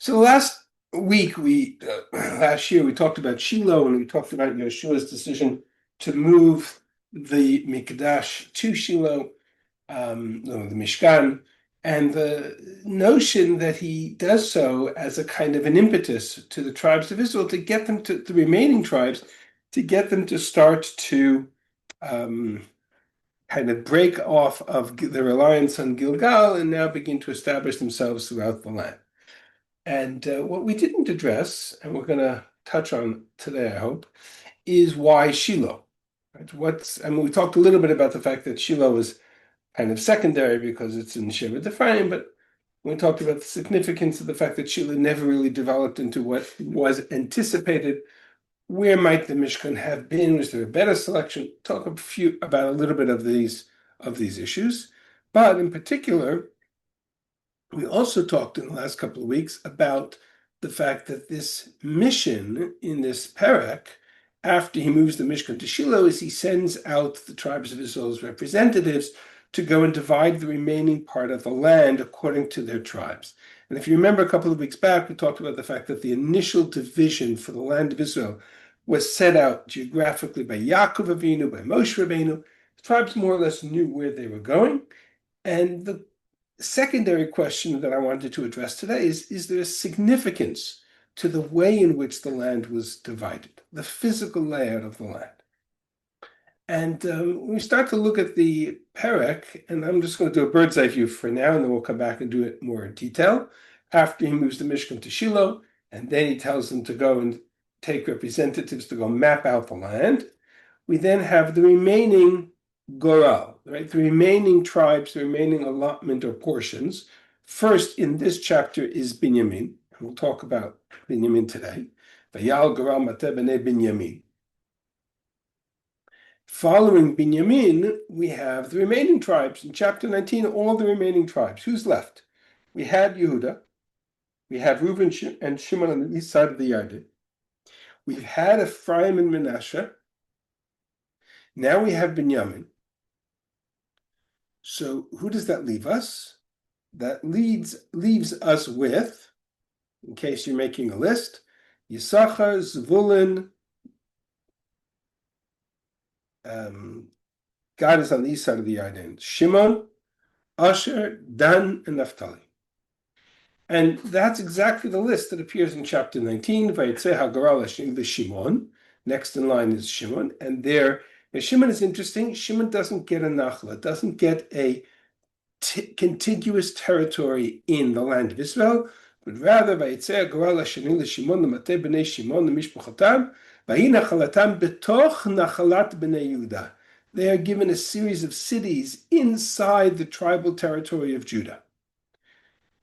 So last year we talked about Shiloh and we talked about Yehoshua's decision to move the Mikdash to Shiloh, no, the Mishkan, and the notion that he does so as a kind of an impetus to the tribes of Israel to get them to the remaining tribes to get them to start to um, kind of break off of the reliance on Gilgal and now begin to establish themselves throughout the land. And what we didn't address, and we're going to touch on today, I hope, is why Shiloh. Right? We talked a little bit about the fact that Shiloh is kind of secondary because it's in Shevet Ephraim, but we talked about the significance of the fact that Shiloh never really developed into what was anticipated. Where might the Mishkan have been? Was there a better selection? Talk about a little bit of these issues, but in particular, we also talked in the last couple of weeks about the fact that this mission in this parak, after he moves the Mishkan to Shiloh, is he sends out the tribes of Israel's representatives to go and divide the remaining part of the land according to their tribes. And if you remember a couple of weeks back, we talked about the fact that the initial division for the land of Israel was set out geographically by Yaakov Avinu, by Moshe Rabbeinu. The tribes more or less knew where they were going. And the secondary question that I wanted to address today is there a significance to the way in which the land was divided, the physical layout of the land? And we start to look at the Perek, and I'm just going to do a bird's eye view for now, and then we'll come back and do it more in detail. After he moves the Mishkan to Shiloh, and then he tells them to go and take representatives to go map out the land. We then have the remaining Goral, right? The remaining tribes, the remaining allotment or portions. First in this chapter is Binyamin, and we'll talk about Binyamin today. Vayal Goral Mateh B'nei Binyamin. Following Binyamin, we have the remaining tribes. In chapter 19, all the remaining tribes. Who's left? We had Yehuda. We have Reuven and Shimon on the east side of the Yarden. We've had Ephraim and Manasseh. Now we have Binyamin. So who does that leave us? That leaves us with, in case you're making a list, Yisachar, Zvulun, God is on the east side of the Yarden, Shimon, Asher, Dan, and Naphtali. And that's exactly the list that appears in chapter 19, Vayetzeh HaGoral Hashem Shimon. Next in line is Shimon, and there, Shimon is interesting. Shimon doesn't get a nachla, doesn't get a contiguous territory in the land of Israel, but rather Vayetzeh HaGoral Hashem Shimon L'mateh B'nei Shimon L'mishpachotam V'hi Nachalatam B'toch Nachalat B'nei Yehuda. They are given a series of cities inside the tribal territory of Judah.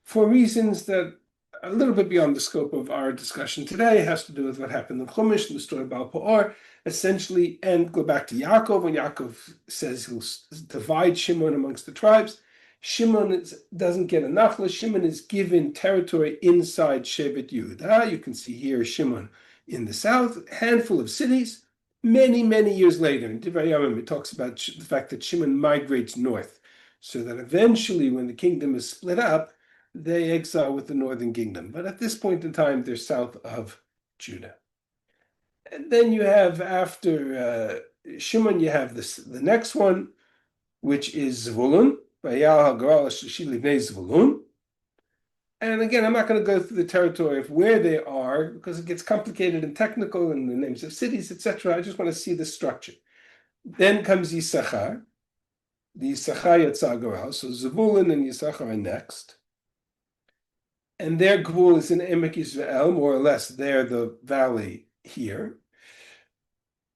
For reasons that are a little bit beyond the scope of our discussion today, it has to do with what happened in Chumash, the story of Baal Peor, essentially, and go back to Yaakov, when Yaakov says he'll divide Shimon amongst the tribes. Shimon doesn't get a nachla. Shimon is given territory inside Shevet Yehuda. You can see here Shimon in the south, a handful of cities. Many, many years later, in Divrei Yamim, it talks about the fact that Shimon migrates north, so that eventually, when the kingdom is split up, they exile with the northern kingdom. But at this point in time, they're south of Judah. And then you have, after Shimon, you have the next one, which is Zvulun. And again, I'm not going to go through the territory of where they are because it gets complicated and technical and the names of cities, etc. I just want to see the structure. Then comes Yisachar. The Yisachar Yatzar Goral. So Zvulun and Yisachar are next. And their gvul is in Emek Yisrael, more or less. They're the valley here.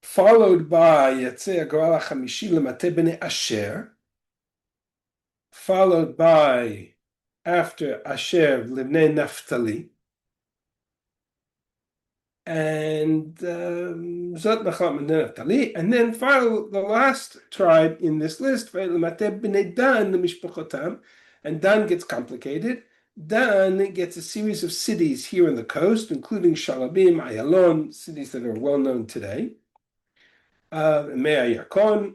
Followed by Yatzeh Goral HaChamishi L'mateh B'nei Asher. Followed by, after Asher, Livnei Naphtali. And Zot Nachal Naphtali. And then finally, the last tribe in this list, L'mateh B'nei Dan L'mishpachotam. And Dan gets complicated. Dan gets a series of cities here on the coast, including Shalabim, Ayalon, cities that are well known today. Mea Yakon,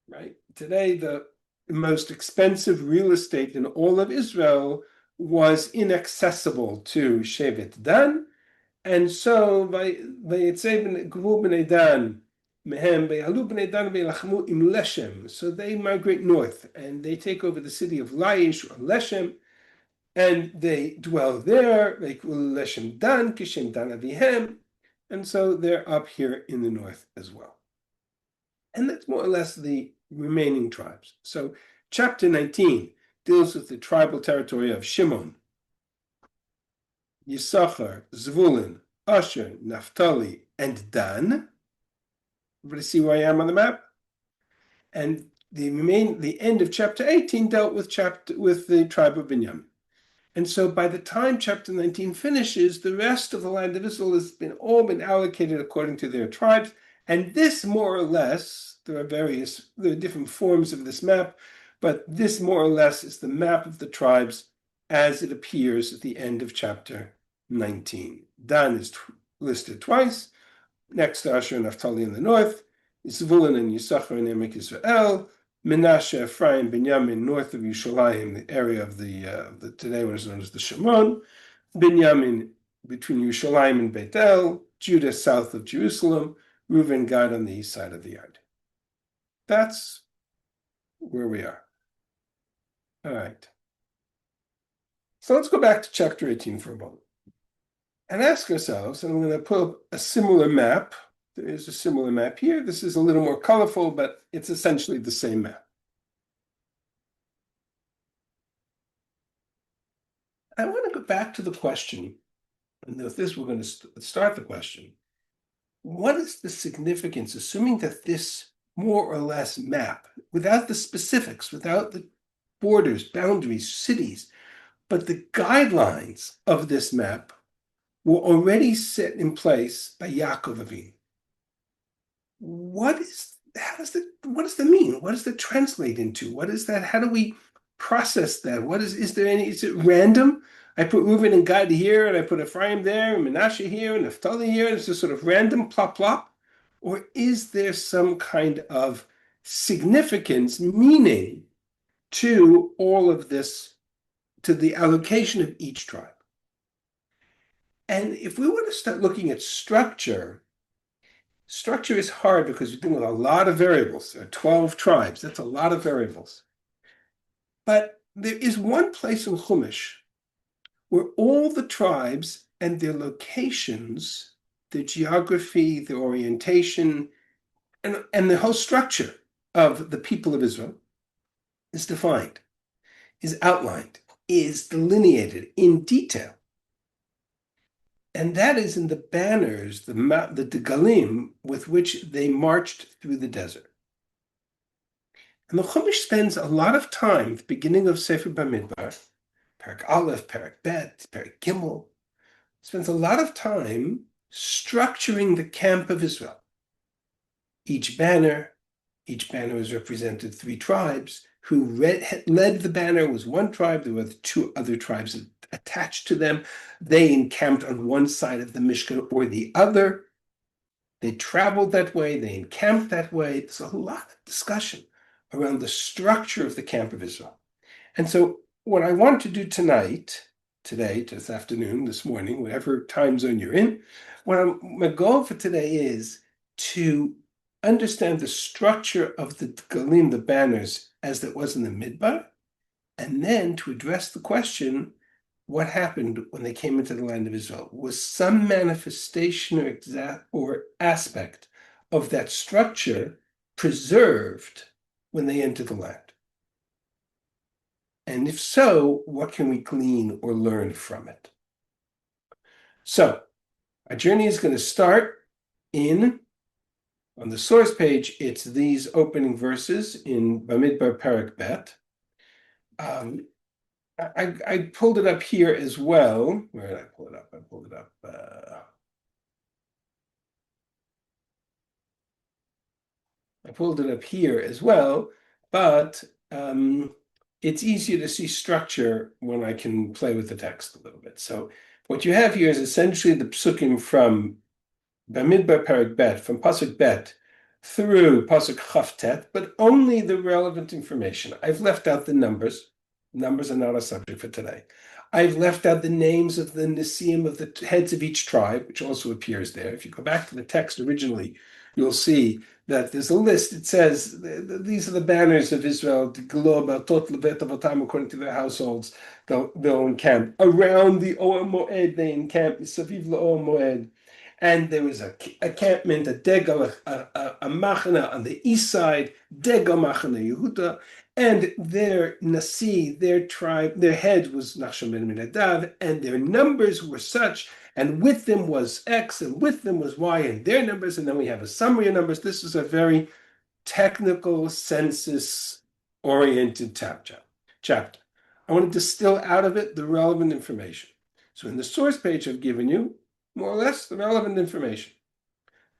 right? Today, the most expensive real estate in all of Israel was inaccessible to Shevet Dan, and so Vayetzei Gvul Bnei Dan Mehem Vayalu Bnei Dan Vayilachmu Im Leshem. So they migrate north and they take over the city of Laish or Leshem, and they dwell there. Vaykul Leshem Dan Kishem Dan Avihem, and so they're up here in the north as well. And that's more or less the remaining tribes. So chapter 19 deals with the tribal territory of Shimon, Yisachar, Zvulun, Asher, Naphtali, and Dan. Everybody see where I am on the map? And the end of chapter 18 dealt with the tribe of Binyamin. And so by the time chapter 19 finishes, the rest of the land of Israel has all been allocated according to their tribes. And this more or less, there are different forms of this map, but this more or less is the map of the tribes as it appears at the end of chapter 19. Dan is listed twice, next to Asher and Naphtali in the north, Zvulun and Yisachar and Emek Israel, Menashe, Ephraim, Binyamin, north of Yerushalayim, the area of the today what is known as the Shimon, Binyamin between Yerushalayim and Beit El, Judah south of Jerusalem, Reuven, Gad on the east side of the yard. That's where we are. All right. So let's go back to chapter 18 for a moment and ask ourselves, and I'm going to put up a similar map. There is a similar map here. This is a little more colorful, but it's essentially the same map. I want to go back to the question, and with this we're going to start the question. What is the significance, assuming that this more or less map, without the specifics, without the borders, boundaries, cities, but the guidelines of this map were already set in place by Yaakov Avinu? What does that mean? What does that translate into? What is that? How do we process that? Is it random? I put Reuven and Gad here, and I put Ephraim there, and Menashe here, and Naphtali here, and it's just sort of random plop plop? Or is there some kind of significance, meaning to all of this, to the allocation of each tribe? And if we want to start looking at structure is hard because we're dealing with a lot of variables. There are 12 tribes. That's a lot of variables. But there is one place in Chumash where all the tribes and their locations, the geography, the orientation, and the whole structure of the people of Israel is defined, is outlined, is delineated in detail. And that is in the banners, the degalim, with which they marched through the desert. And the Chumash spends a lot of time at the beginning of Sefer Bamidbar, Perek Aleph, Perek Bet, Perek Gimel, spends a lot of time structuring the camp of Israel. Each banner is represented 3 tribes. Who led the banner was one tribe. There were 2 other tribes attached to them. They encamped on one side of the Mishkan or the other. They traveled that way. They encamped that way. There's a lot of discussion around the structure of the camp of Israel. And so what I want to do today, this afternoon, this morning, whatever time zone you're in, my goal for today is to understand the structure of the Galim, the banners, as it was in the Midbar, and then to address the question, what happened when they came into the land of Israel? Was some manifestation or aspect of that structure preserved when they entered the land? And if so, what can we glean or learn from it? So, our journey is going to start on the source page, it's these opening verses in Bamidbar Perek Bet. I pulled it up here as well. Where did I pull it up? I pulled it up. I pulled it up here as well, but it's easier to see structure when I can play with the text a little bit. So what you have here is essentially the psukim from Bamidbar Perek Bet, from Pasuk Bet through Pasuk Chavtet, but only the relevant information. I've left out the numbers. Numbers are not a subject for today. I've left out the names of the Nisim of the heads of each tribe, which also appears there. If you go back to the text originally, you'll see that there's a list. It says these are the banners of Israel, the globe, tot levet avotam, according to their households. They'll encamp around the Oel Moed. They encamp Saviv Oel Moed, and there was a encampment, a degel, a machana on the east side, degel machana Yehuda. And their Nasi, their tribe, their head was Nachshon ben Aminadav, and their numbers were such, and with them was X, and with them was Y, and their numbers, and then we have a summary of numbers. This is a very technical, census-oriented chapter. I want to distill out of it the relevant information. So in the source page I've given you, more or less, the relevant information.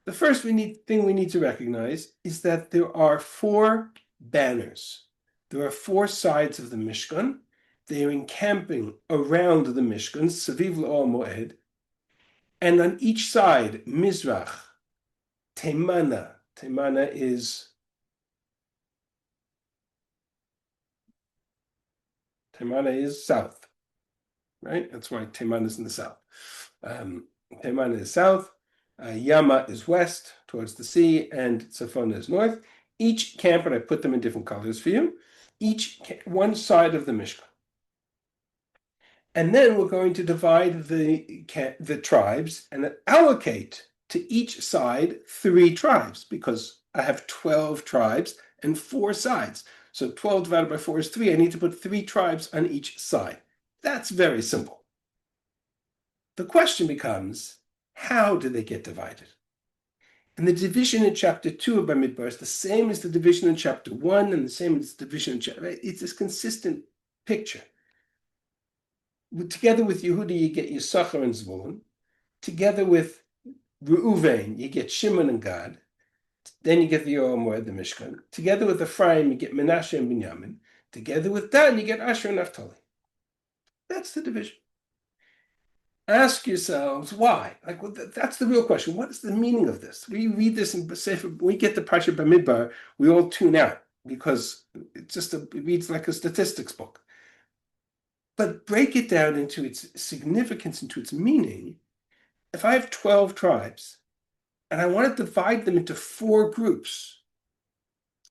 The first thing we need to recognize is that there are 4 banners. There are 4 sides of the Mishkan. They are encamping around the Mishkan, Saviv L'Oel Moed, and on each side, Mizrach, Temana. Temana is south, right? That's why Temana is in the south. Temana is south, Yama is west, towards the sea, and Tzafona is north. Each camp, and I put them in different colors for you, one side of the Mishkan. And then we're going to divide the tribes and allocate to each side 3 tribes, because I have 12 tribes and 4 sides. So 12 divided by 4 is 3. I need to put 3 tribes on each side. That's very simple. The question becomes, how do they get divided? And the division in chapter 2 of Bamidbar is the same as the division in chapter 1 and the same as the division in chapter. It's this consistent picture. Together with Yehuda, you get Yisachar and Zvulun. Together with Reuven, you get Shimon and Gad. Then you get the Oel Moed, the Mishkan. Together with Ephraim, you get Menashe and Binyamin. Together with Dan, you get Asher and Naphtali. That's the division. Ask yourselves why. That's the real question. What is the meaning of this? We read this in Sefer, we get the Parsha Bamidbar, we all tune out because it reads like a statistics book. But break it down into its significance, into its meaning. If I have 12 tribes and I want to divide them into 4 groups,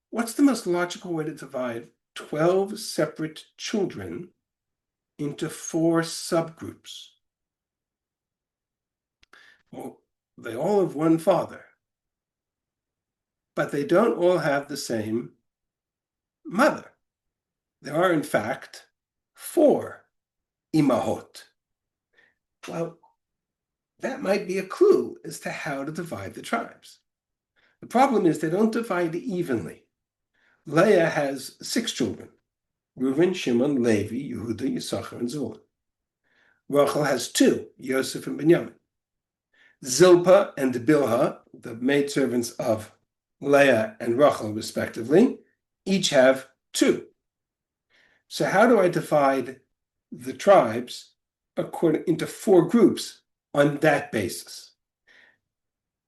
what's the most logical way to divide 12 separate children into 4 subgroups? Well, they all have one father, but they don't all have the same mother. There are, in fact, 4 imahot. Well, that might be a clue as to how to divide the tribes. The problem is they don't divide evenly. Leah has 6 children: Reuven, Shimon, Levi, Yehuda, Yisachar, and Zebulun. Rachel has 2, Yosef and Binyamin. Zilpah and Bilhah, the maidservants of Leah and Rachel, respectively, each have 2. So how do I divide the tribes into 4 groups on that basis?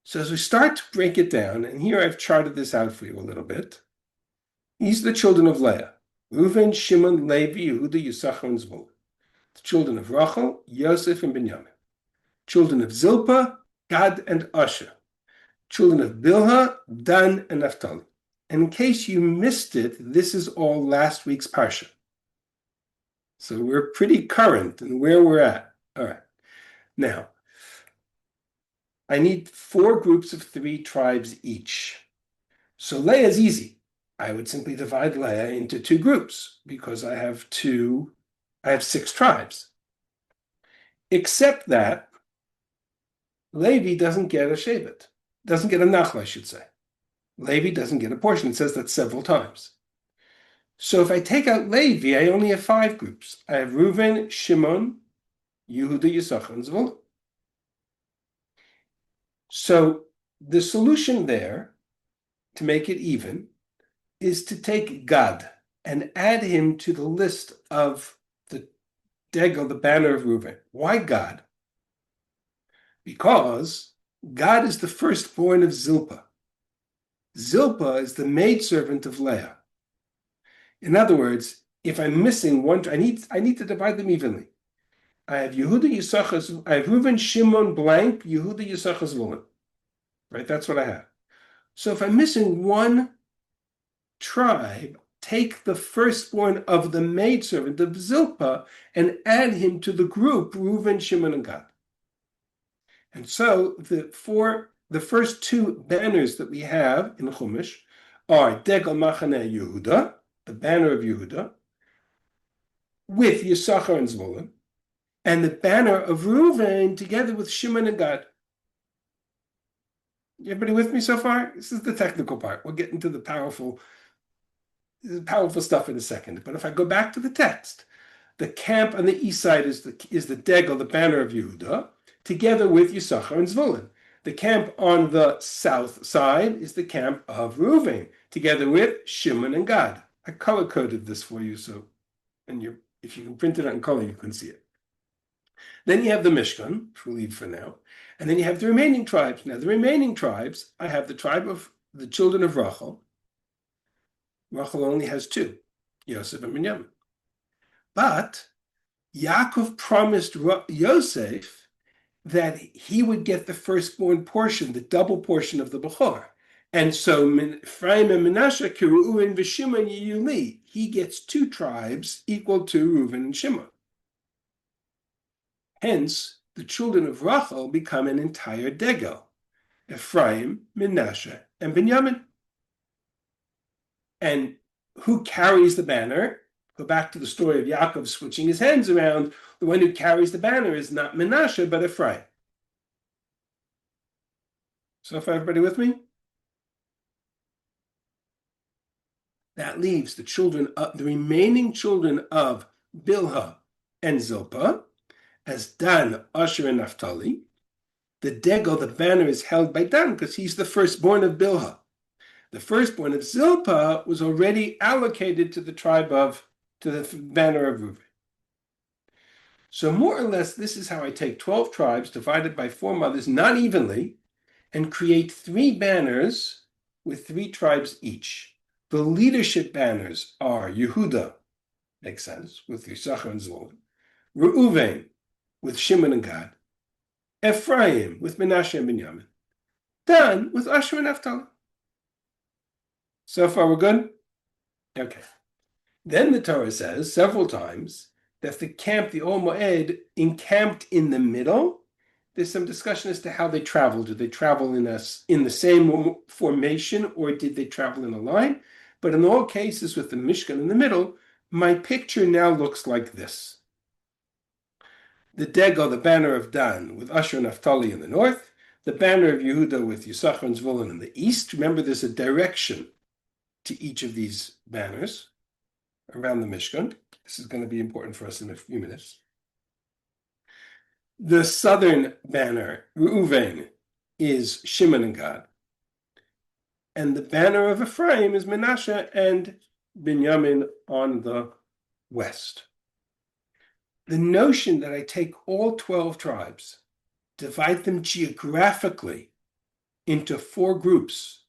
So as we start to break it down, and here I've charted this out for you a little bit, these are the children of Leah: Reuven, Shimon, Levi, Yehuda, Yisachar, and Zebulun. The children of Rachel, Yosef and Binyamin. Children of Zilpah, Gad and Asher. Children of Bilhah, Dan and Naphtali. And in case you missed it, this is all last week's Parsha. So we're pretty current in where we're at. All right. Now, I need 4 groups of 3 tribes each. So Leah is easy. I would simply divide Leah into 2 groups because I have 6 tribes. Except that Levi doesn't get a shevet, doesn't get a nachla, I should say. Levi doesn't get a portion. It says that several times. So if I take out Levi, I only have 5 groups. I have Reuven, Shimon, Yehuda, Yisachar, and Zebulun. So the solution there, to make it even, is to take Gad and add him to the list of the degel, the banner of Reuven. Why Gad? Because Gad is the firstborn of Zilpah. Zilpah is the maidservant of Leah. In other words, if I'm missing one, I need to divide them evenly. I have Yehuda, Yisachar, I have Reuven, Shimon, blank, Yehuda, Yisachar, Zvulun. Right? That's what I have. So if I'm missing one tribe, take the firstborn of the maidservant of Zilpah and add him to the group Reuven, Shimon, and Gad. And so the first two banners that we have in Chumash are Degel Machane Yehuda, the banner of Yehuda, with Yisachar and Zvulun, and the banner of Reuven together with Shimon and Gad. Everybody with me so far? This is the technical part. We'll get into the powerful stuff in a second. But if I go back to the text, the camp on the east side is the Degel, the banner of Yehuda, together with Yisachar and Zvulun. The camp on the south side is the camp of Reuven, together with Shimon and Gad. I color-coded this for you, so if you can print it out in color, you can see it. Then you have the Mishkan, which we'll leave for now. And then you have the remaining tribes. Now, the remaining tribes, I have the tribe of the children of Rachel. Rachel only has two, Yosef and Binyamin. But Yaakov promised Yosef that he would get the firstborn portion, the double portion of the Bechor. And so Ephraim and Menashe, Reuven and Shimon Yuli, he gets two tribes equal to Reuven and Shimon. Hence, the children of Rachel become an entire Degel, Ephraim, Menashe, and Binyamin. And who carries the banner? Go back to the story of Yaakov switching his hands around. The one who carries the banner is not Menashe, but Ephraim. So far, everybody with me? That leaves the remaining children of Bilhah and Zilpah as Dan, Asher, and Naphtali. The Degel, the banner, is held by Dan because he's the firstborn of Bilhah. The firstborn of Zilpah was already allocated to the banner of Reuven. So more or less, this is how I take 12 tribes divided by 4 mothers, not evenly, and create 3 banners with 3 tribes each. The leadership banners are Yehuda, makes sense, with Yisachar and Zvulun, Reuven, with Shimon and Gad, Ephraim, with Menashe and Binyamin, Dan, with Asher and Naphtali. So far, we're good? Okay. Then the Torah says several times that the Ol Moed, encamped in the middle. There's some discussion as to how they travel. Did they travel in the same formation, or did they travel in a line? But in all cases, with the Mishkan in the middle, my picture now looks like this. The Degel, the banner of Dan, with Asher and Naphtali in the north. The banner of Yehuda with Yisachar and Zvulun in the east. Remember, there's a direction to each of these banners around the Mishkan. This is going to be important for us in a few minutes. The southern banner, Reuven, is Shimon and Gad. And the banner of Ephraim is Menashe and Binyamin on the west. The notion that I take all 12 tribes, divide them geographically into 4 groups,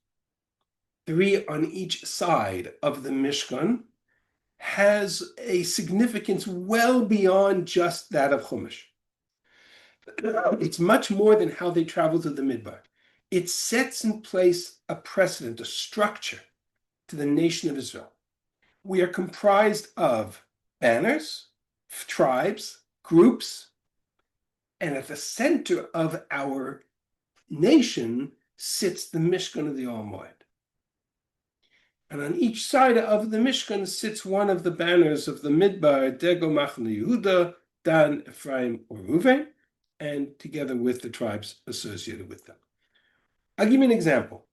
3 on each side of the Mishkan, has a significance well beyond just that of Chumash. It's much more than how they travel to the Midbar. It sets in place a precedent, a structure to the nation of Israel. We are comprised of banners, tribes, groups, and at the center of our nation sits the Mishkan of the Ol Moed. And on each side of the Mishkan sits one of the banners of the Midbar, Degel Machane Yehuda, Dan, Ephraim, or Reuven, and together with the tribes associated with them. I'll give you an example.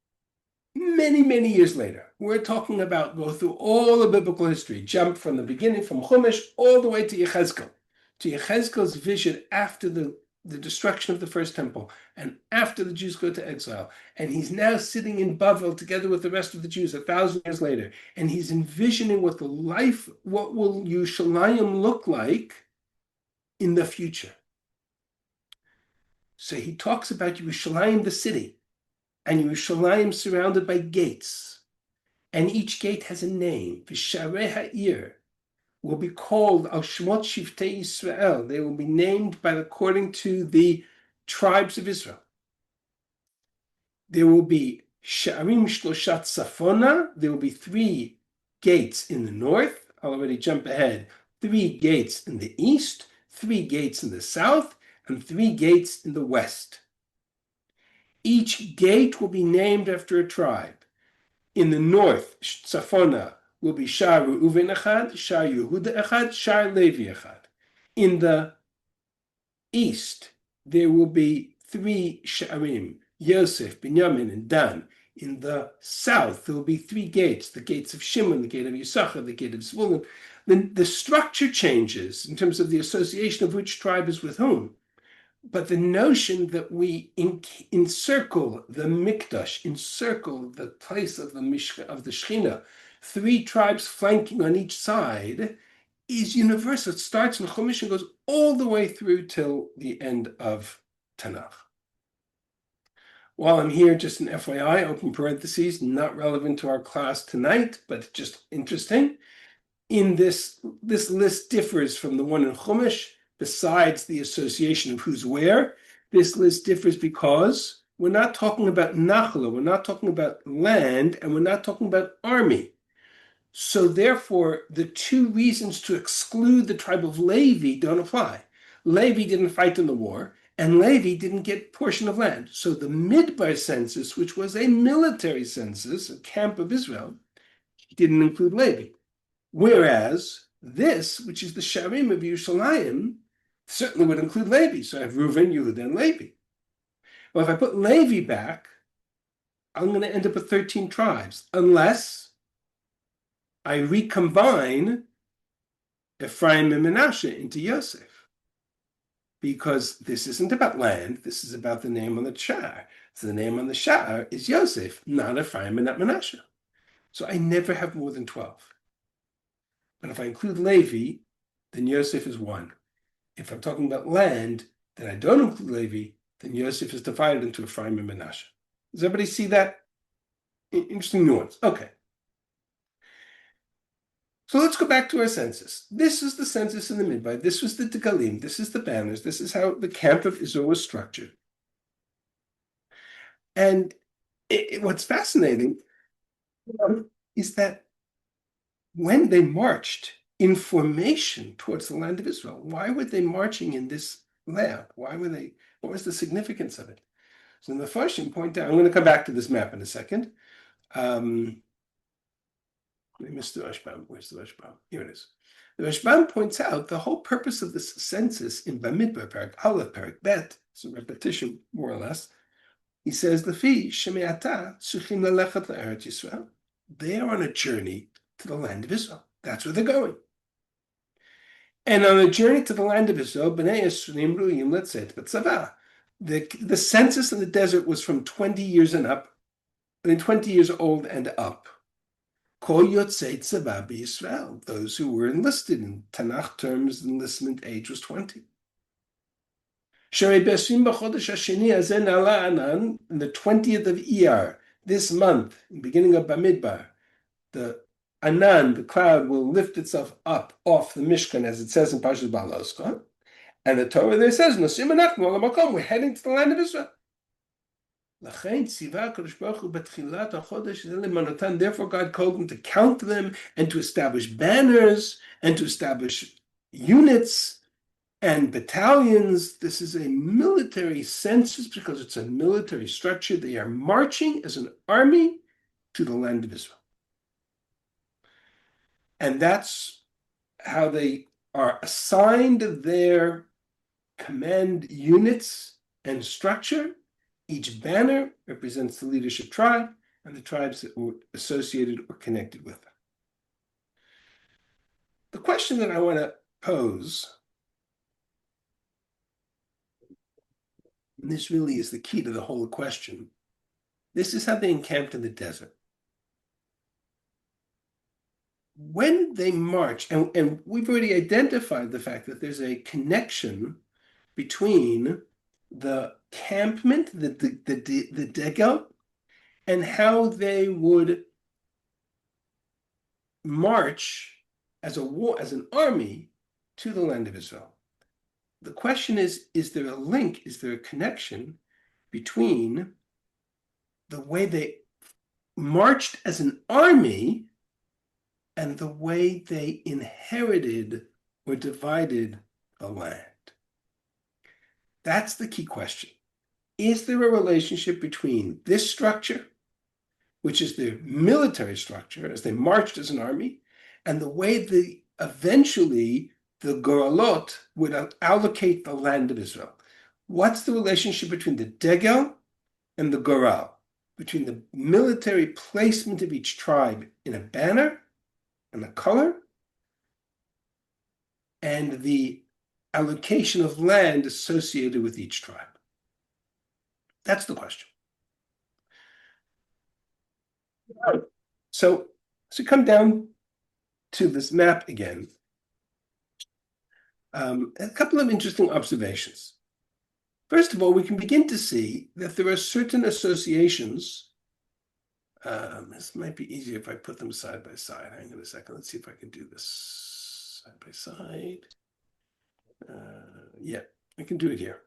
Many, many years later, we're talking about go through all the biblical history, jump from the beginning, from Chumash, all the way to Yechezkel's vision after the destruction of the first temple, and after the Jews go to exile. And he's now sitting in Bavel together with the rest of the Jews 1,000 years later, and he's envisioning what will Yerushalayim look like in the future. So he talks about Yerushalayim, the city, and Yerushalayim surrounded by gates, and each gate has a name, V'sharei ha'ir, will be called Al Shemot Shiftei Yisrael. They will be named according to the tribes of Israel. There will be Sha'arim Shloshat Safona. There will be 3 gates in the north. I'll already jump ahead. 3 gates in the east, 3 gates in the south, and 3 gates in the west. Each gate will be named after a tribe. In the north, Safona will be Shar Reuven Echad, Shar Yehuda Echad, Shar Levi Echad. In the east, there will be 3 Sha'arim, Yosef, Binyamin, and Dan. In the south, there will be 3 gates, the gates of Shimon, the gate of Yisachar, the gate of Zvulun. Then the structure changes in terms of the association of which tribe is with whom. But the notion that we encircle the Mikdash, encircle the place of the Shechina, 3 tribes flanking on each side, is universal. It starts in Chumash and goes all the way through till the end of Tanakh. While I'm here, just an FYI, open parentheses, not relevant to our class tonight, but just interesting. In this list differs from the one in Chumash. Besides the association of who's where, this list differs because we're not talking about Nachla, we're not talking about land, and we're not talking about army. So therefore, the 2 reasons to exclude the tribe of Levi don't apply. Levi didn't fight in the war, and Levi didn't get portion of land. So the Midbar census, which was a military census, a camp of Israel, didn't include Levi. Whereas this, which is the Sharim of Yerushalayim, certainly would include Levi. So I have Reuven, Yehuda, and Levi. Well, if I put Levi back, I'm going to end up with 13 tribes, unless I recombine Ephraim and Menashe into Yosef. Because this isn't about land, this is about the name on the sha'ar. So the name on the sha'ar is Yosef, not Ephraim and not Menashe. So I never have more than 12. But if I include Levi, then Yosef is 1. If I'm talking about land, then I don't include Levi, then Yosef is divided into Ephraim and Menashe. Does everybody see that? Interesting nuance. Okay. So let's go back to our census. This is the census in the Midbar. This was the Degalim. This is the banners. This is how the camp of Israel was structured. And what's fascinating is that when they marched in formation towards the land of Israel, why were they marching in this layout? What was the significance of it? So in the first, point out, I'm going to come back to this map in a second. I missed the Rashbam. Where's the Rashbam? Here it is. The Rashbam points out the whole purpose of this census in Bamidbar, Parak Aleph, Parak Bet, it's a repetition, more or less. He says, Lefi Shemeata Suchim Lelechat Le'eretz Yisrael. They are on a journey to the land of Israel. That's where they're going. And on a journey to the land of Israel, B'nai Yisraelim Ru'im Letzet B'Tzavah. The census in the desert was from 20 years and up, 20 years old and up. Kol Yotzei Tzavah B'Yisrael, those who were enlisted. In Tanakh terms, the enlistment age was 20. Sharei B'Esrim B'Chodesh Hasheni Hazeh Na'ala Anan, in the 20th of Iyar, this month, in the beginning of Bamidbar, the Anan, the cloud, will lift itself up off the Mishkan, as it says in Parshas Baloscha. And the Torah there says, Nosim Anachnu Al HaMakom, we're heading to the land of Israel. Therefore, God called them to count them and to establish banners and to establish units and battalions. This is a military census because it's a military structure. They are marching as an army to the land of Israel. And that's how they are assigned their command units and structure. Each banner represents the leadership tribe and the tribes that were associated or connected with them. The question that I want to pose, and this really is the key to the whole question, this is how they encamped in the desert. When they march, and we've already identified the fact that there's a connection between the campment, the degel, and how they would march as a war, as an army to the land of Israel. The question is there a link, is there a connection between the way they marched as an army and the way they inherited or divided the land? That's the key question. Is there a relationship between this structure, which is the military structure, as they marched as an army, and the way eventually the Goralot would allocate the land of Israel? What's the relationship between the Degel and the Goral, between the military placement of each tribe in a banner and a color, and the allocation of land associated with each tribe? That's the question. So come down to this map again. A couple of interesting observations. First of all, we can begin to see that there are certain associations. This might be easier if I put them side by side. Hang on a second. Let's see if I can do this side by side. Yeah, I can do it here.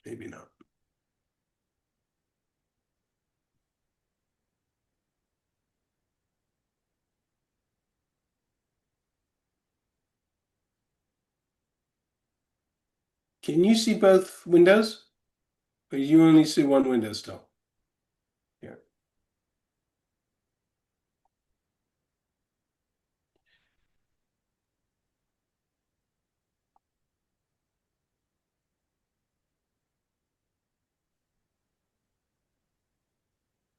Maybe not. Can you see both windows? Or you only see one window still? Here.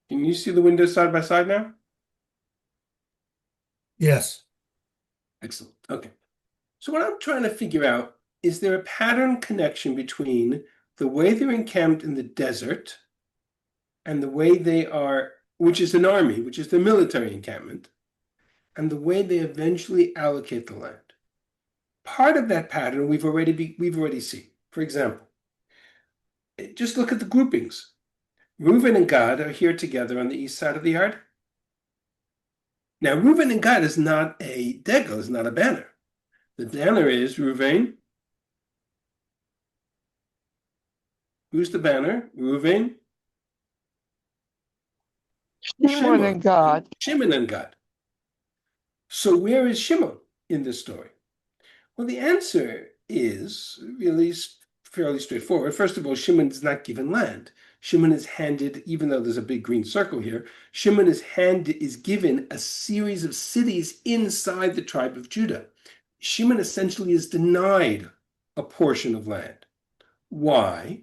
Can you see the windows side by side now? Yes. Excellent. Okay. So what I'm trying to figure out, is there a pattern connection between the way they're encamped in the desert and the way they are, which is an army, which is the military encampment, and the way they eventually allocate the land? Part of that pattern we've already seen. For example, just look at the groupings. Reuven and Gad are here together on the east side of the yard. Now, Reuven and Gad is not a degel, is not a banner. The banner is Reuven. Who's the banner? Reuven. Shimon and Gad. Shimon and Gad. So where is Shimon in this story? Well, the answer is really fairly straightforward. First of all, Shimon is not given land. Shimon is handed, even though there's a big green circle here, Shimon is given a series of cities inside the tribe of Judah. Shimon essentially is denied a portion of land. Why?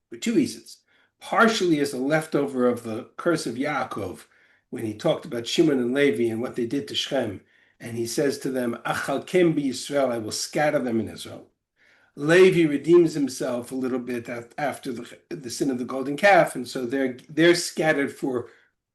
For two reasons. Partially as a leftover of the curse of Yaakov, when he talked about Shimon and Levi and what they did to Shechem, and he says to them, Achalkem b'Yisrael, I will scatter them in Israel. Levi redeems himself a little bit after the sin of the golden calf, and so they're scattered for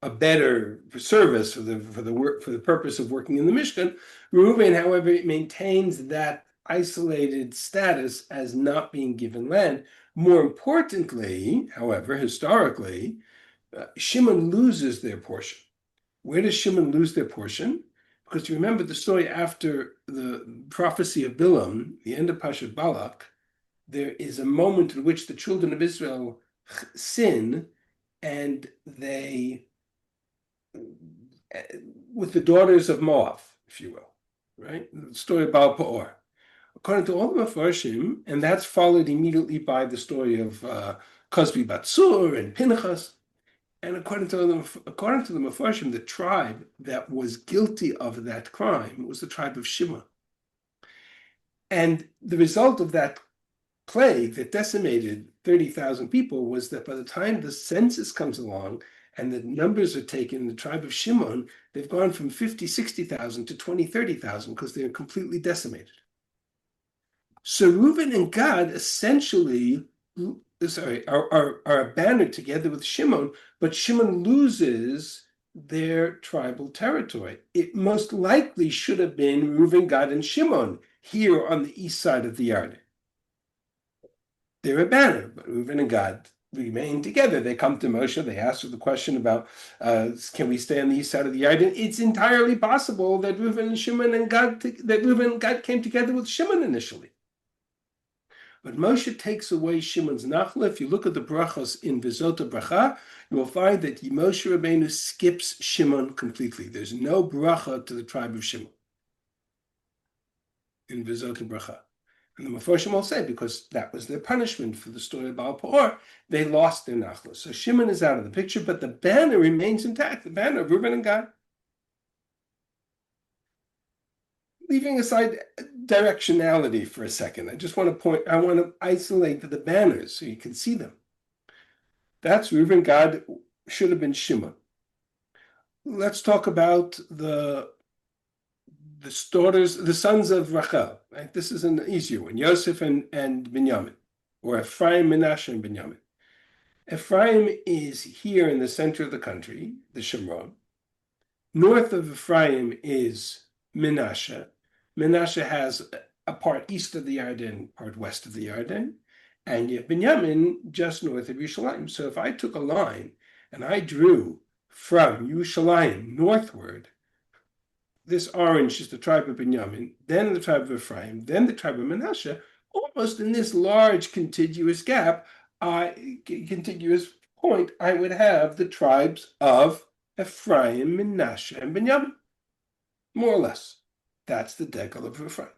a better service for the purpose of working in the Mishkan. Reuven, however, maintains that isolated status as not being given land. More importantly, however, historically, Shimon loses their portion. Where does Shimon lose their portion? Because you remember the story after the prophecy of Bilam, the end of Pashat Balak, there is a moment in which the children of Israel sin, and they, with the daughters of Moab, if you will, right? The story of Baal Peor. According to all the Mefarshim, and that's followed immediately by the story of Cosbi Batsur and Pinchas. And according to the Mefarshim, the tribe that was guilty of that crime was the tribe of Shimon. And the result of that plague that decimated 30,000 people was that by the time the census comes along and the numbers are taken in the tribe of Shimon, they've gone from 50, 60,000 to 20, 30,000 because they're completely decimated. So Reuven and Gad essentially are a banner together with Shimon, but Shimon loses their tribal territory. It most likely should have been Reuven, Gad, and Shimon here on the east side of the Yarden. They're a banner, but Reuven and Gad remain together. They come to Moshe, they ask the question about, can we stay on the east side of the Yarden? It's entirely possible that Reuven and Shimon and God came together with Shimon initially. But Moshe takes away Shimon's nachla. If you look at the brachos in Vizota Bracha, you will find that Moshe Rabbeinu skips Shimon completely. There's no bracha to the tribe of Shimon in Vizota Bracha. And the Meforshim will say, because that was their punishment for the story of Baal Peor, they lost their nachla. So Shimon is out of the picture, but the banner remains intact, the banner of Reuben and Gad. Leaving aside directionality for a second, I want to isolate the banners so you can see them. That's Reuben, Gad, should have been Shimon. Let's talk about the sons of Rachel. Right? This is an easier one, Yosef and Binyamin, or Ephraim, Menashe, and Binyamin. Ephraim is here in the center of the country, the Shomron. North of Ephraim is Menashe. Menashe has a part east of the Yarden, part west of the Yarden, and you have Binyamin just north of Yerushalayim. So if I took a line and I drew from Yerushalayim northward, this orange is the tribe of Binyamin, then the tribe of Ephraim, then the tribe of Menashe, almost in this large contiguous gap, contiguous point, I would have the tribes of Ephraim, Menashe, and Binyamin, more or less. That's the degal of Ephraim.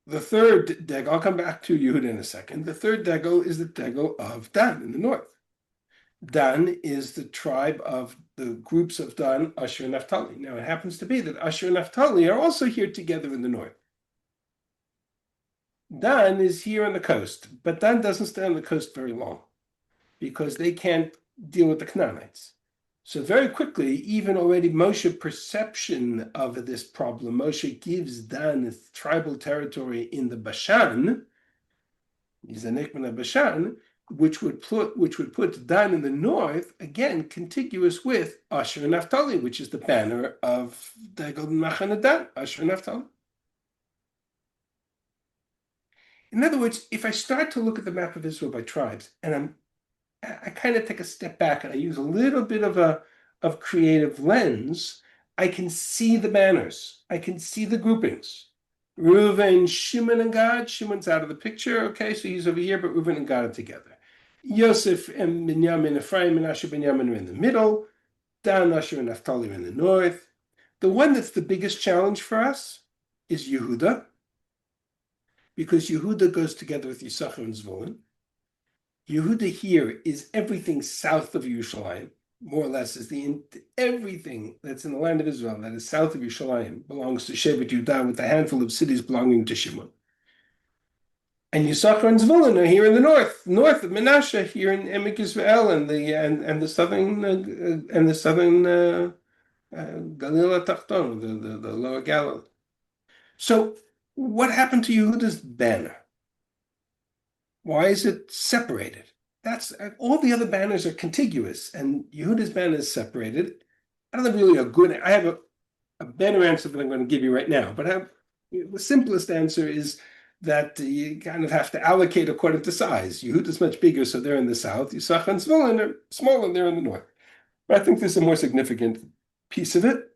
The third degal, I'll come back to Yehuda in a second. The third degal is the degal of Dan in the north. Dan is the tribe of the groups of Dan, Asher, and Naphtali. Now, it happens to be that Asher and Naphtali are also here together in the north. Dan is here on the coast, but Dan doesn't stay on the coast very long because they can't deal with the Canaanites. So very quickly, even already Moshe's perception of this problem, Moshe gives Dan its tribal territory in the Bashan, he's a Nekman of Bashan, which would put Dan in the north, again, contiguous with Asher and Naphtali, which is the banner of Degel Machane Dan, Asher and Naphtali. In other words, if I start to look at the map of Israel by tribes, and I kind of take a step back and I use a little bit of creative lens, I can see the banners. I can see the groupings. Reuven, Shimon, and Gad. Shimon's out of the picture. Okay, so he's over here, but Reuven and Gad are together. Yosef and Binyamin, Ephraim, and Asher, Binyamin are in the middle. Dan, Asher, and Naphtali are in the north. The one that's the biggest challenge for us is Yehuda, because Yehuda goes together with Yisachar and Zvulun. Yehuda here is everything south of Yerushalayim, more or less, is everything that's in the land of Israel that is south of Yerushalayim belongs to Shevet Yehuda, with a handful of cities belonging to Shimon. And Yisachar and Zvulun are here in the north of Menashe, here in Emek Yisrael and the southern Galil Tachton, the lower Galilee. So what happened to Yehuda's banner? Why is it separated? That's all the other banners are contiguous, and Yehuda's banner is separated. I don't have really I have a better answer than I'm going to give you right now, but the simplest answer is that you kind of have to allocate according to size. Yehuda's much bigger, so they're in the south. Yisachar and Zvulun are smaller, they're in the north. But I think there's a more significant piece of it.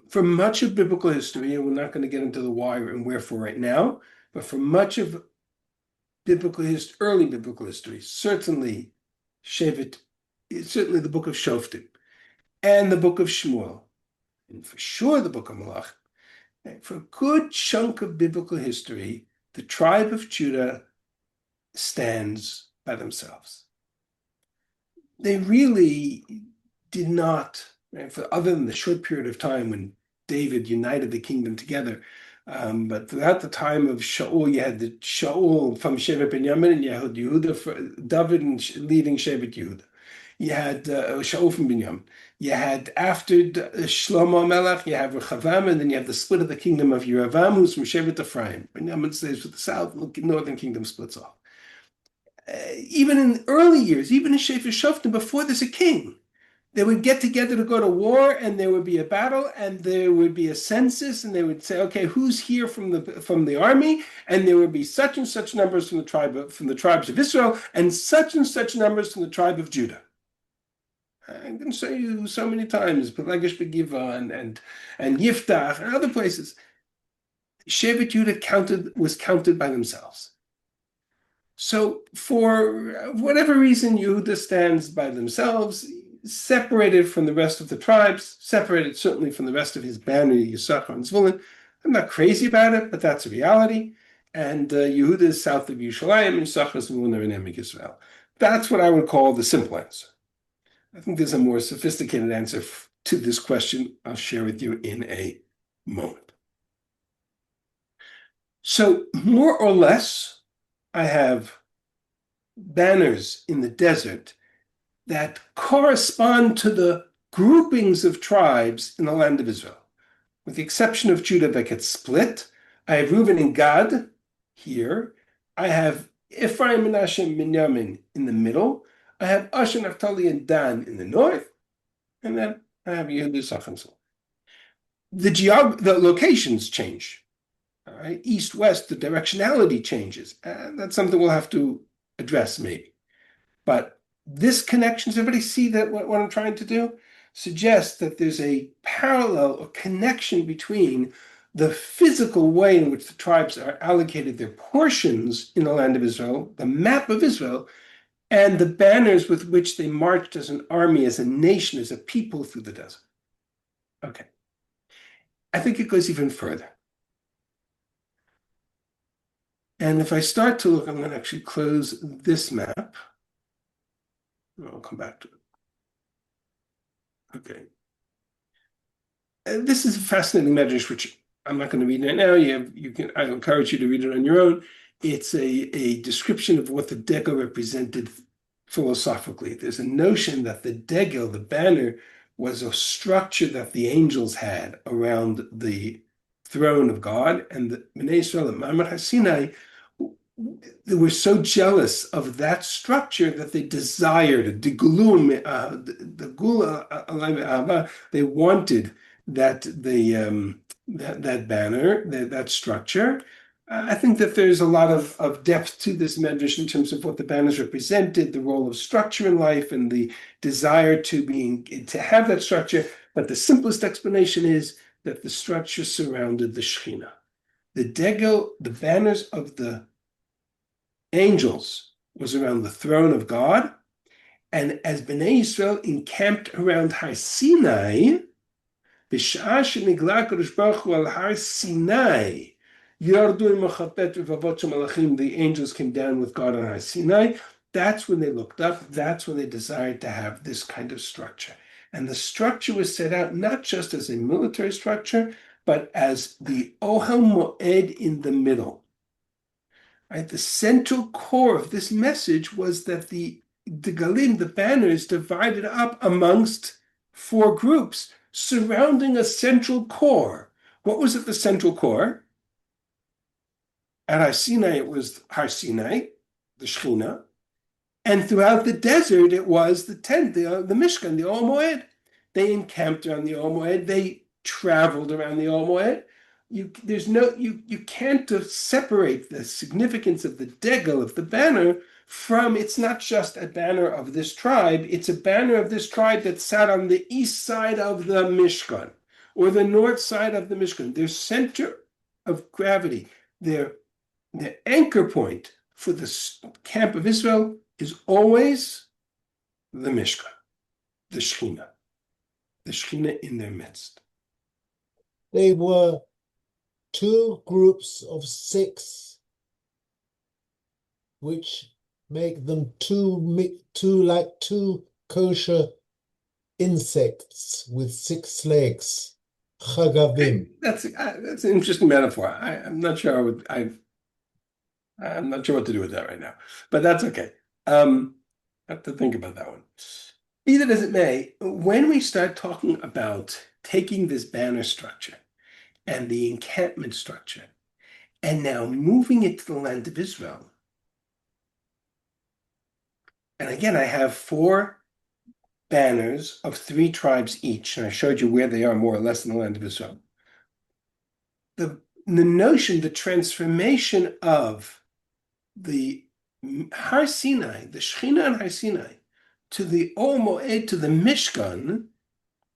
For much of biblical history, and we're not going to get into the why and wherefore right now, but for much of early biblical history, certainly the book of Shoftim, and the book of Shmuel, and for sure the book of Malach. For a good chunk of biblical history, the tribe of Judah stands by themselves. They really did not, other than the short period of time when David united the kingdom together, but throughout the time of Shaul, you had the Shaul from Shevet Binyamin, and you had Yehuda, David leading Shevet Yehuda. You had Shaul from Binyamin. You had, after Shlomo Melech, you have Rechavam, and then you have the split of the kingdom of Yeravam, who's from Shevet Ephraim. Binyamin stays with the south, the northern kingdom splits off. Even in early years, even in Shevet Shoftim, before there's a king, They would get together to go to war, and there would be a battle, and there would be a census, and they would say, okay, who's here from the army? And there would be such and such numbers from the tribes of Israel, and such numbers from the tribe of Judah. I can show you so many times, Pelagish Begiva and Yiftach and other places. Shevet Judah was counted by themselves. So for whatever reason, Yehuda stands by themselves, separated from the rest of the tribes, separated certainly from the rest of his banner, Yisachar and Zvulun. I'm not crazy about it, but that's a reality. And Yehuda is south of Yerushalayim, and Yisachar and Zvulun are in Emek Israel. That's what I would call the simple answer. I think there's a more sophisticated answer to this question I'll share with you in a moment. So more or less, I have banners in the desert that correspond to the groupings of tribes in the land of Israel. With the exception of Judah that gets split, I have Reuben and Gad here. I have Ephraim, Menashe, and Binyamin in the middle. I have Asher, Naphtali, and Dan in the north. And then I have Yehuda, Sachar. The locations change. All right, east-west, the directionality changes. And that's something we'll have to address maybe. But this connection, does everybody see that what I'm trying to do? Suggests that there's a parallel or connection between the physical way in which the tribes are allocated their portions in the land of Israel, the map of Israel, and the banners with which they marched as an army, as a nation, as a people through the desert. Okay. I think it goes even further. And if I start to look, I'm going to actually close this map. I'll come back to it. Okay. And this is a fascinating medrash, which I'm not going to read right now. I encourage you to read it on your own. It's a description of what the degel represented philosophically. There's a notion that the degel, the banner, was a structure that the angels had around the throne of God, and the Bnei Israel and Ma'amad HaSinai, they were so jealous of that structure that they desired the gula, they wanted that banner, that structure. I think that there's a lot of depth to this medrash in terms of what the banners represented, the role of structure in life, and the desire to have that structure. But the simplest explanation is that the structure surrounded the Shekhinah. The degel, the banners of the angels, was around the throne of God, and as Bnei Yisrael encamped around Har Sinai, b'sha'ah shenigla Kadosh Baruch Hu al Har Sinai, the angels came down with God on Har Sinai. That's when they looked up. That's when they desired to have this kind of structure. And the structure was set out not just as a military structure, but as the Ohel Moed in the middle. Right? The central core of this message was that the Galim, the banners, divided up amongst four groups surrounding a central core. What was at the central core? At Har Sinai, it was Har Sinai, the Shekhinah, and throughout the desert, it was the tent, the Mishkan, the Ohel Moed. They encamped around the Ohel Moed. They traveled around the Ohel Moed. You can't separate the significance of the degel, of the banner, from, it's not just a banner of this tribe, it's a banner of this tribe that sat on the east side of the Mishkan, or the north side of the Mishkan. Their center of gravity, their anchor point for the camp of Israel is always the Mishkan, the Shekhinah in their midst. They were two groups of 6, which make them two kosher insects with 6 legs. Chagavim. That's an interesting metaphor. I'm not sure I'm not sure what to do with that right now, but that's okay. I have to think about that one. Be that as it may, when we start talking about taking this banner structure and the encampment structure and now moving it to the land of Israel, and again, I have 4 banners of 3 tribes each, and I showed you where they are more or less in the land of Israel. The notion, the transformation of the Har Sinai, the Shechina and Har Sinai, to the Ol Moed, to the Mishkan,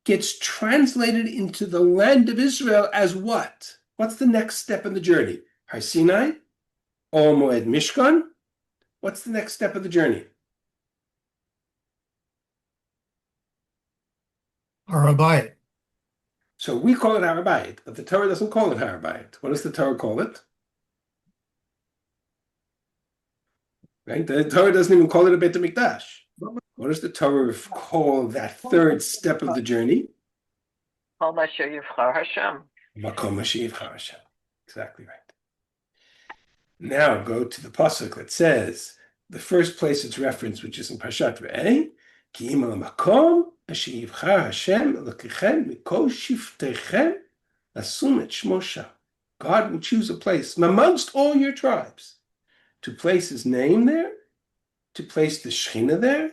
gets translated into the land of Israel as what? What's the next step in the journey? Har Sinai, Ol Moed, Mishkan. What's the next step of the journey? Rabbi. So we call it Rabbi, but the Torah doesn't call it Rabbi. What does the Torah call it? Right? The Torah doesn't even call it a Beit HaMikdash. What does the Torah call that third step of the journey? Makom Asher Yivchar Hashem. Makom Asher Yivchar Hashem. Exactly right. Now go to the pasuk that says the first place it's referenced, which is in Parshat Re'eh, Ki im al makom asher yivchar Hashem Elokechem mikol shiftechem lasum et shmo sham. God will choose a place amongst all your tribes to place His name there, to place the Shechina there,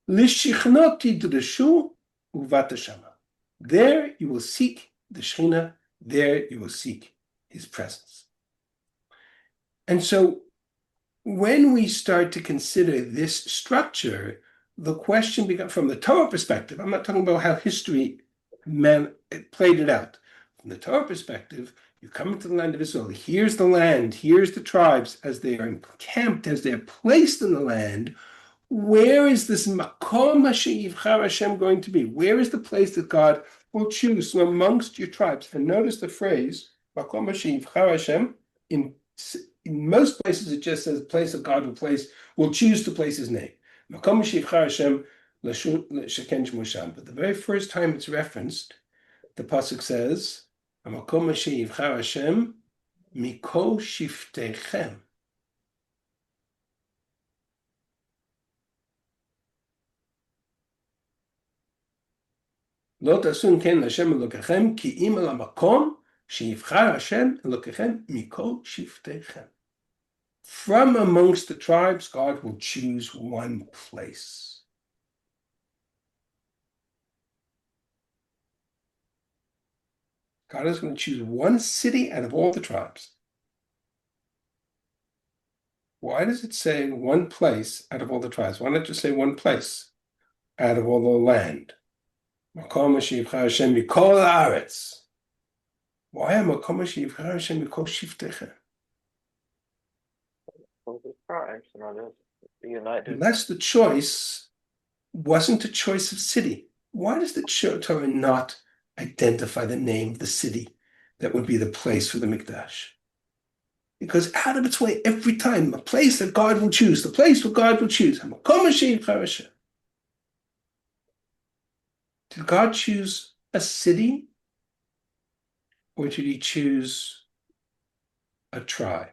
L'shichnot tidreshu uvat hashama. There you will seek the Shechina, there you will seek His presence. And so when we start to consider this structure, the question becomes, from the Torah perspective, I'm not talking about how history played it out. From the Torah perspective, you come into the land of Israel, here's the land, here's the tribes as they are encamped, as they're placed in the land. Where is this Makom Asher Yivchar Hashem going to be? Where is the place that God will choose from amongst your tribes? And notice the phrase, Makom Asher Yivchar Hashem, in most places it just says place that God will choose to place His name. Makom Asher Yivchar Hashem L'sheken Shmo Sham. But the very first time it's referenced, the pasuk says, Makom Asher Yivchar Hashem Mikol Shiftechem. Lo tasun ken Hashem Elokechem ki im al makom sheyivchar Hashem Elokechem mikol shiftechem. From amongst the tribes, God will choose one place. God is going to choose one city out of all the tribes. Why does it say one place out of all the tribes? Why not just say one place out of all the land? Makom Asher Yivchar Hashem mikol haaretz. Why am Makom Asher Yivchar Hashem mikol shiftechem? Unless the choice wasn't a choice of city. Why does the Torah not identify the name of the city that would be the place for the Mikdash? Because out of its way, every time, a place that God will choose, the place where God will choose. Makom Asher Yivchar Hashem. Did God choose a city, or did He choose a tribe?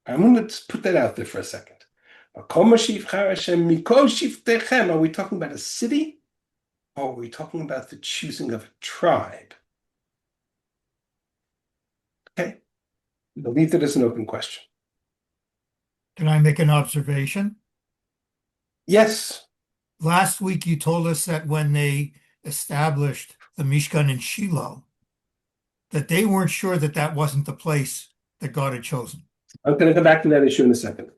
I'm going to put that out there for a second. Are we talking about a city, or are we talking about the choosing of a tribe? Okay, I'll leave that as an open question. Can I make an observation? Yes. Last week you told us that when they established the Mishkan in Shiloh, that they weren't sure that that wasn't the place that God had chosen. I'm going to come back to that issue in a second.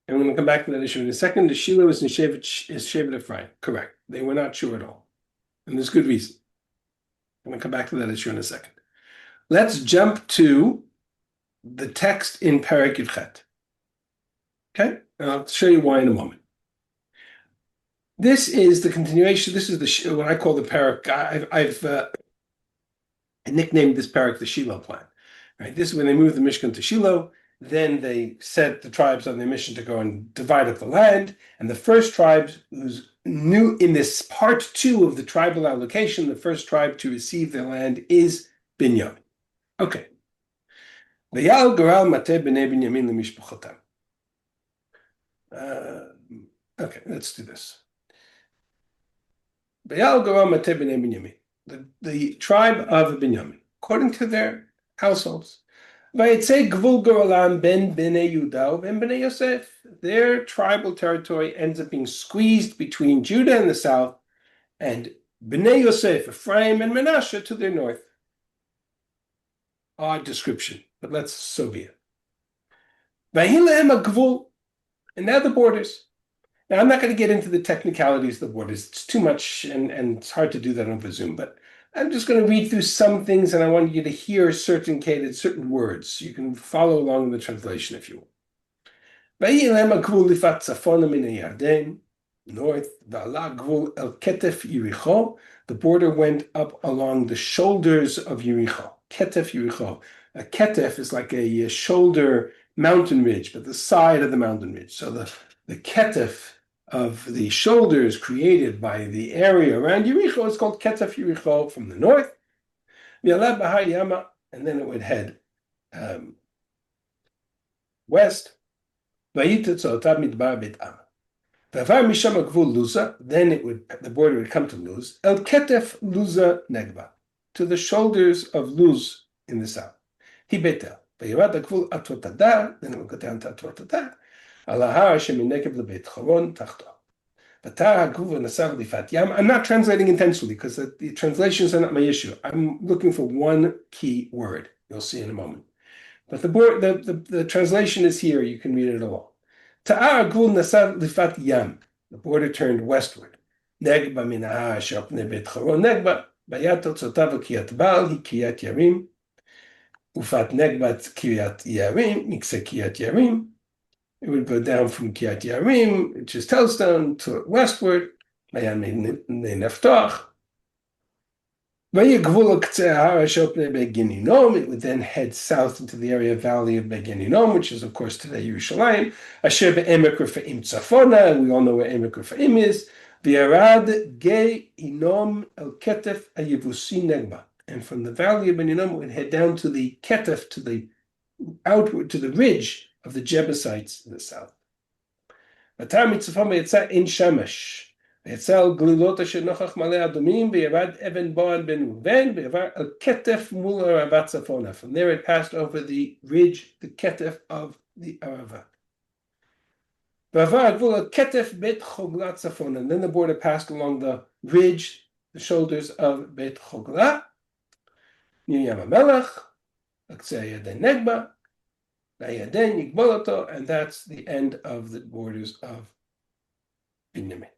I'm going to come back to that issue in a second. The Shiloh is in Shevet Ephraim. Correct. They were not sure at all. And there's good reason. I'm going to come back to that issue in a second. Let's jump to the text in Perek Yudchet. Okay? And I'll show you why in a moment. This is the continuation. This is what I call the Perek. I've nicknamed this Perek the Shiloh plan. Right? This is when they moved the Mishkan to Shiloh. Then they set the tribes on their mission to go and divide up the land. And the first tribe who's new in this part 2 of the tribal allocation, the first tribe to receive their land is Binyamin. Okay. V'yal garal mateh b'nei Binyamin l'mishpachotam. Okay, let's do this. V'yal garal mateh b'nei Binyamin. The tribe of Binyamin, according to their households. Vayetze gvul goralam ben bnei Yehuda ben bnei Yosef. Their tribal territory ends up being squeezed between Judah in the south and bnei Yosef, Ephraim and Manasseh to their north. Odd description, but so be it. Vahilehem gvul, and now the borders. Now, I'm not going to get into the technicalities of the borders. It's too much, and it's hard to do that over Zoom. But I'm just going to read through some things, and I want you to hear certain words. You can follow along in the translation if you want. Vayilem gvul lifat tzafona min Yarden, north, v'ala gvul el ketef Yericho. The border went up along the shoulders of Yericho. Ketef Yericho. A ketef is like a shoulder mountain ridge, but the side of the mountain ridge. So the ketef of the shoulders created by the area around Yericho is called Ketef Yericho from the north. And then it would head west. Then the border would come to Luz. El Ketef Luza Negba, to the shoulders of Luz in the south. Hibetel. Then it would go down to Atwatada. I'm not translating intentionally because the translations are not my issue. I'm looking for one key word. You'll see in a moment. But the translation is here. You can read it along. The border turned westward. Negba minaha shopne bet choron negba bayatot sotav kiat bal hi kiat yarim ufat negbat kiat yarim mikse kiat yarim. It would go down from Kiat Yarim, which is Telstone, to westward. It would then head south into the area valley of Begeninom, which is, of course, today Yerushalayim. Asher be'emek Rafa'im tzafona, we all know where Emek Rafa'im is. V'yarad ge inom el ketef ayevusi negba. And from the valley of Begeninom, it would head down to the ketef, to the outward, to the ridge of the Jebusites in the south. In Shemesh, from there it passed over the ridge, the Ketef of the Arava. And then the border passed along the ridge, the shoulders of Bet Chogla, near Yamamelech, Negba, and that's the end of the borders of Binyamin.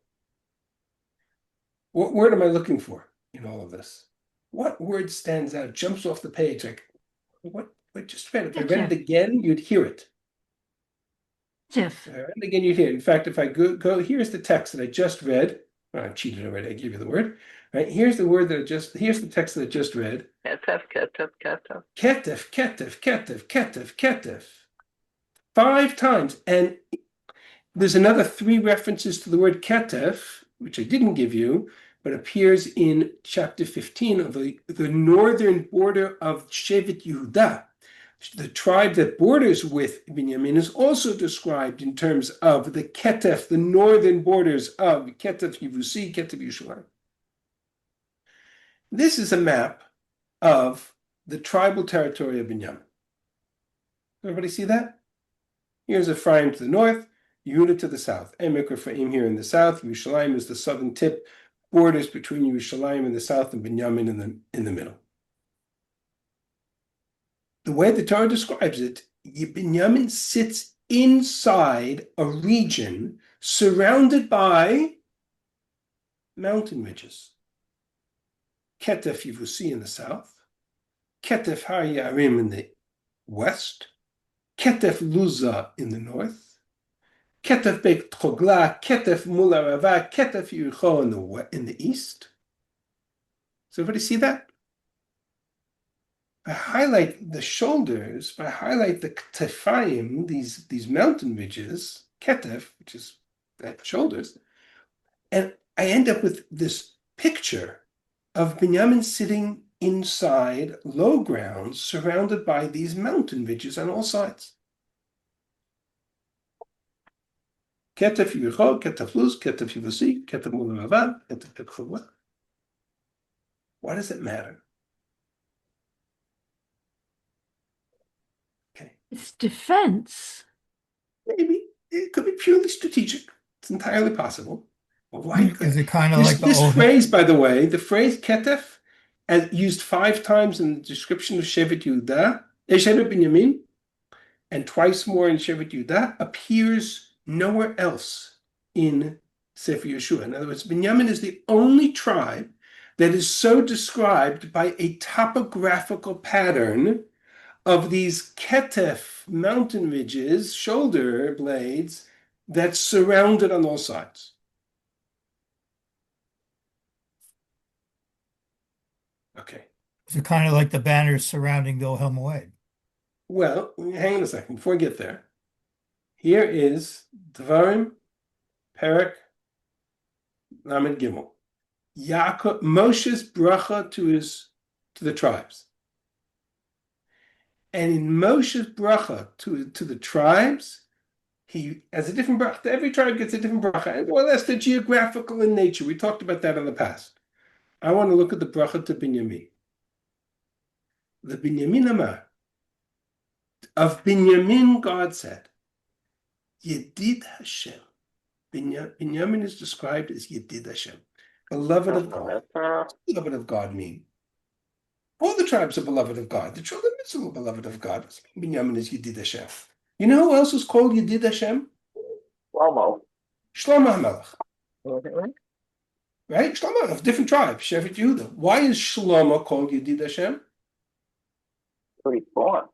What word am I looking for in all of this? What word stands out, jumps off the page? Like, what just read it? If I read it again, you'd hear it. If I read it again, you'd hear it. In fact, if I go here's the text that I just read. I cheated already. I gave you the word. Right, here's the word here's the text that I just read. Ketef, ketef, ketef. Ketef, ketef, ketef, ketef, ketef. 5 times. And there's another 3 references to the word ketef, which I didn't give you, but appears in chapter 15 of the northern border of Shevet Yehuda. The tribe that borders with Binyamin is also described in terms of the ketef, the northern borders of Ketef Yevusi, Ketef Yerushalayim. This is a map of the tribal territory of Binyamin. Everybody see that? Here's Ephraim to the north, Yehuda to the south. Emek Ephraim here in the south. Yerushalayim is the southern tip, borders between Yerushalayim in the south and Binyamin in the middle. The way the Torah describes it, Binyamin sits inside a region surrounded by mountain ridges. Ketef Yevusi in the south, Ketef Har Yarim in the west, Ketef Luza in the north, Ketef Beit Chogla, Ketef Mul Arava, Ketef Yericho in the east. Does everybody see that? I highlight the shoulders, I highlight the Ketefayim, these mountain ridges, Ketef, which is shoulders, and I end up with this picture of Binyamin sitting inside low ground surrounded by these mountain ridges on all sides. Ketef Yericho, Ketef Luz, Ketef Yevusi, Ketef Mul Arava, Ketef Beit Chogla. Why does it matter? It's defense. Maybe it could be purely strategic. It's entirely possible. Why? Is it kind of This, like the this old phrase, by the way, the phrase ketef, as used 5 times in the description of Shevet Yehuda, Shevet Binyamin, and twice more in Shevet Yehuda, appears nowhere else in Sefer Yehoshua. In other words, Binyamin is the only tribe that is so described by a topographical pattern of these ketef mountain ridges, shoulder blades, that surround it on all sides. Okay. Is it kind of like the banners surrounding the Ohel Moed? Well, hang on a second before we get there. Here is Devarim, Perek, Lamed Gimel. Yaakov, Moshe's bracha to the tribes. And in Moshe's bracha to the tribes, he has a different bracha. Every tribe gets a different bracha. And well, that's the geographical in nature. We talked about that in the past. I want to look at the bracha to Binyamin. The Binyamin Amar. Of Binyamin, God said, Yedid Hashem. Binyamin is described as Yedid Hashem, beloved of God. What does beloved of God mean? All the tribes are beloved of God. The children of Israel are beloved of God. Binyamin is Yedid Hashem. You know who else is called Yedid Hashem? Shlomo. Shlomo HaMelech. Mhm. Right? Shlomo of different tribes, Shevet Yehuda. Why is Shlomo called Yedid Hashem? Pretty born.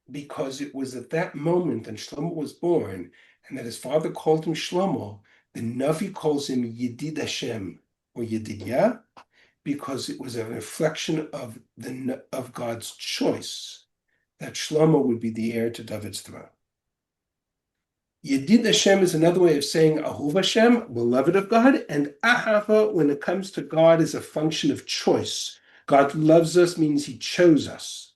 Because it was at that moment that Shlomo was born and that his father called him Shlomo, the Navi calls him Yedid Hashem or Yedidyah, because it was a reflection of God's choice that Shlomo would be the heir to David's throne. Yedid Hashem is another way of saying Ahuv Hashem, beloved of God, and Ahava, when it comes to God, is a function of choice. God loves us means he chose us.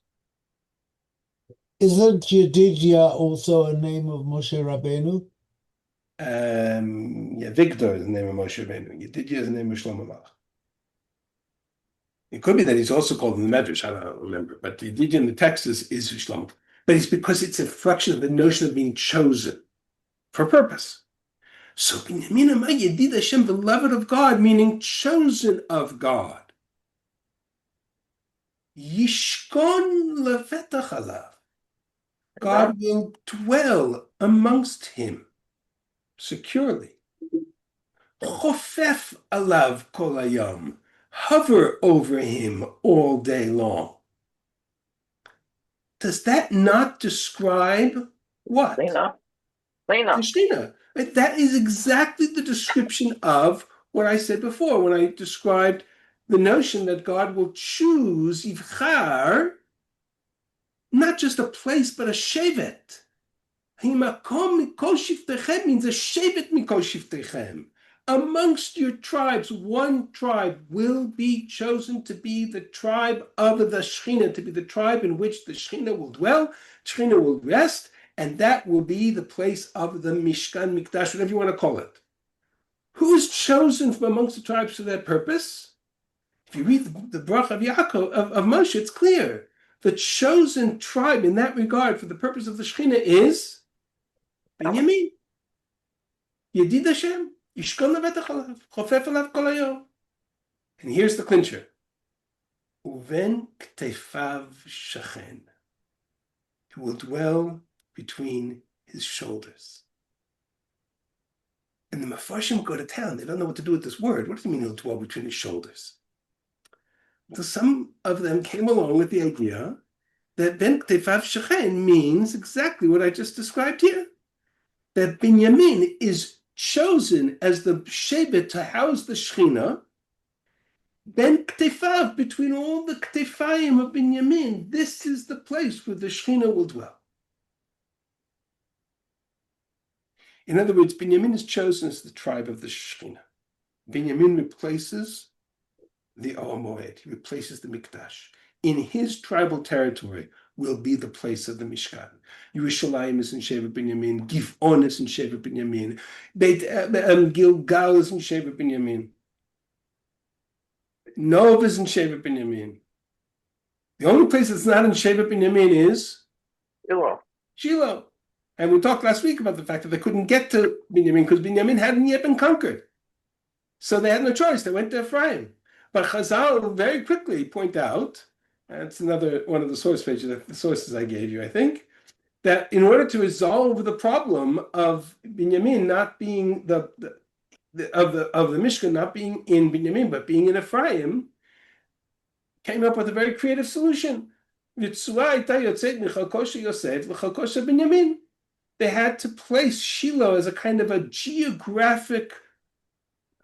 Isn't Yedidia also a name of Moshe Rabbeinu? Victor is the name of Moshe Rabbeinu. Yedidia is the name of Shlomo Malach. It could be that he's also called in the Medrash, I don't remember, but Yedidia in the text is Shlomo. But it's because it's a reflection of the notion of being chosen for a purpose. So Binyamin Amar Yedid Hashem, beloved of God, meaning chosen of God. Yishkon levetach alav. God will dwell amongst him securely. Chofef alav kol hayom. Hover over him all day long. Does that not describe what? Lena. The Shekhinah. Right? That is exactly the description of what I said before when I described the notion that God will choose Yivchar, not just a place, but a shevet. Himakom mikol shiftechem means a shevet mikol shiftechem. Amongst your tribes, one tribe will be chosen to be the tribe of the Shekhinah, to be the tribe in which the Shekhinah will dwell, Shekhinah will rest, and that will be the place of the Mishkan, Mikdash, whatever you want to call it. Who is chosen from amongst the tribes for that purpose? If you read the bracha of Yaakov, of Moshe, it's clear. The chosen tribe in that regard for the purpose of the Shekhinah is Binyamin. Yedid Hashem. Yishkon levetach alav. Chofef alav kol hayom. And here's the clincher. Uven ktefav shachen. He will dwell between his shoulders. And the Mefarshim go to town. They don't know what to do with this word. What does it mean he'll dwell between his shoulders? So some of them came along with the idea that Ben Ktefav Shechen means exactly what I just described here. That Binyamin is chosen as the Shevet to house the Shekhinah, Ben Ktefav, between all the Ktefayim of Binyamin. This is the place where the Shekhinah will dwell. In other words, Binyamin is chosen as the tribe of the Shekhinah. Binyamin replaces the Ohel Moed. He replaces the Mikdash. In his tribal territory will be the place of the Mishkan. Yerushalayim is in Shevet Binyamin. Giv'on is in Shevet Binyamin. Gilgal is in Shevet Binyamin. Nov is in Shevet Binyamin. The only place that's not in Shevet Binyamin is Shiloh. Shiloh. And we talked last week about the fact that they couldn't get to Binyamin because Binyamin hadn't yet been conquered. So they had no choice. They went to Ephraim. But Chazal very quickly point out, that's another one of the source pages, the sources I gave you, I think, that in order to resolve the problem of Binyamin not being of the Mishkan not being in Binyamin but being in Ephraim, came up with a very creative solution. They had to place Shiloh as a kind of a geographic,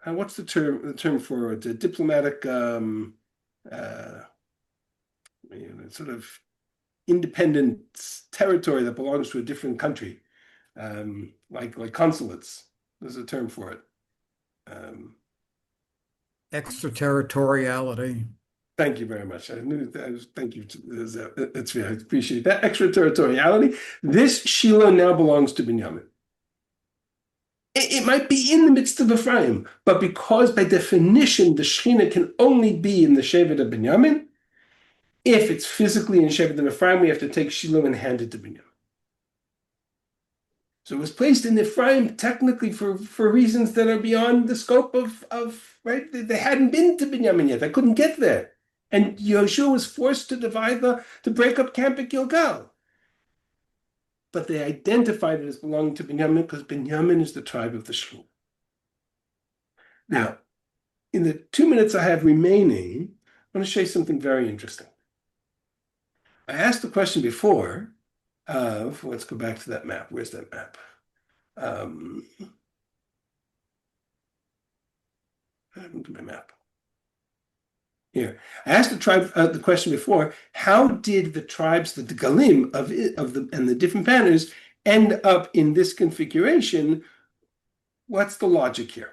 what's the term for it? A diplomatic, sort of independent territory that belongs to a different country, like consulates. There's a term for it. Extraterritoriality. Thank you very much. Thank you. I appreciate that extraterritoriality. This Shiloh now belongs to Binyamin. It might be in the midst of Ephraim, but because by definition the Shekhinah can only be in the Shevet of Binyamin, if it's physically in Shevet of Ephraim, we have to take Shiloh and hand it to Binyamin. So it was placed in Ephraim technically for reasons that are beyond the scope of right. They hadn't been to Binyamin yet. They couldn't get there. And Yehoshua was forced to break up camp at Gilgal. But they identified it as belonging to Binyamin because Binyamin is the tribe of the Shulman. Now, in the 2 minutes I have remaining, I want to show you something very interesting. I asked the question before of, let's go back to that map. Where's that map? I haven't got my map. Here, I asked the question before: how did the tribes, the Galim and the different banners, end up in this configuration? What's the logic here?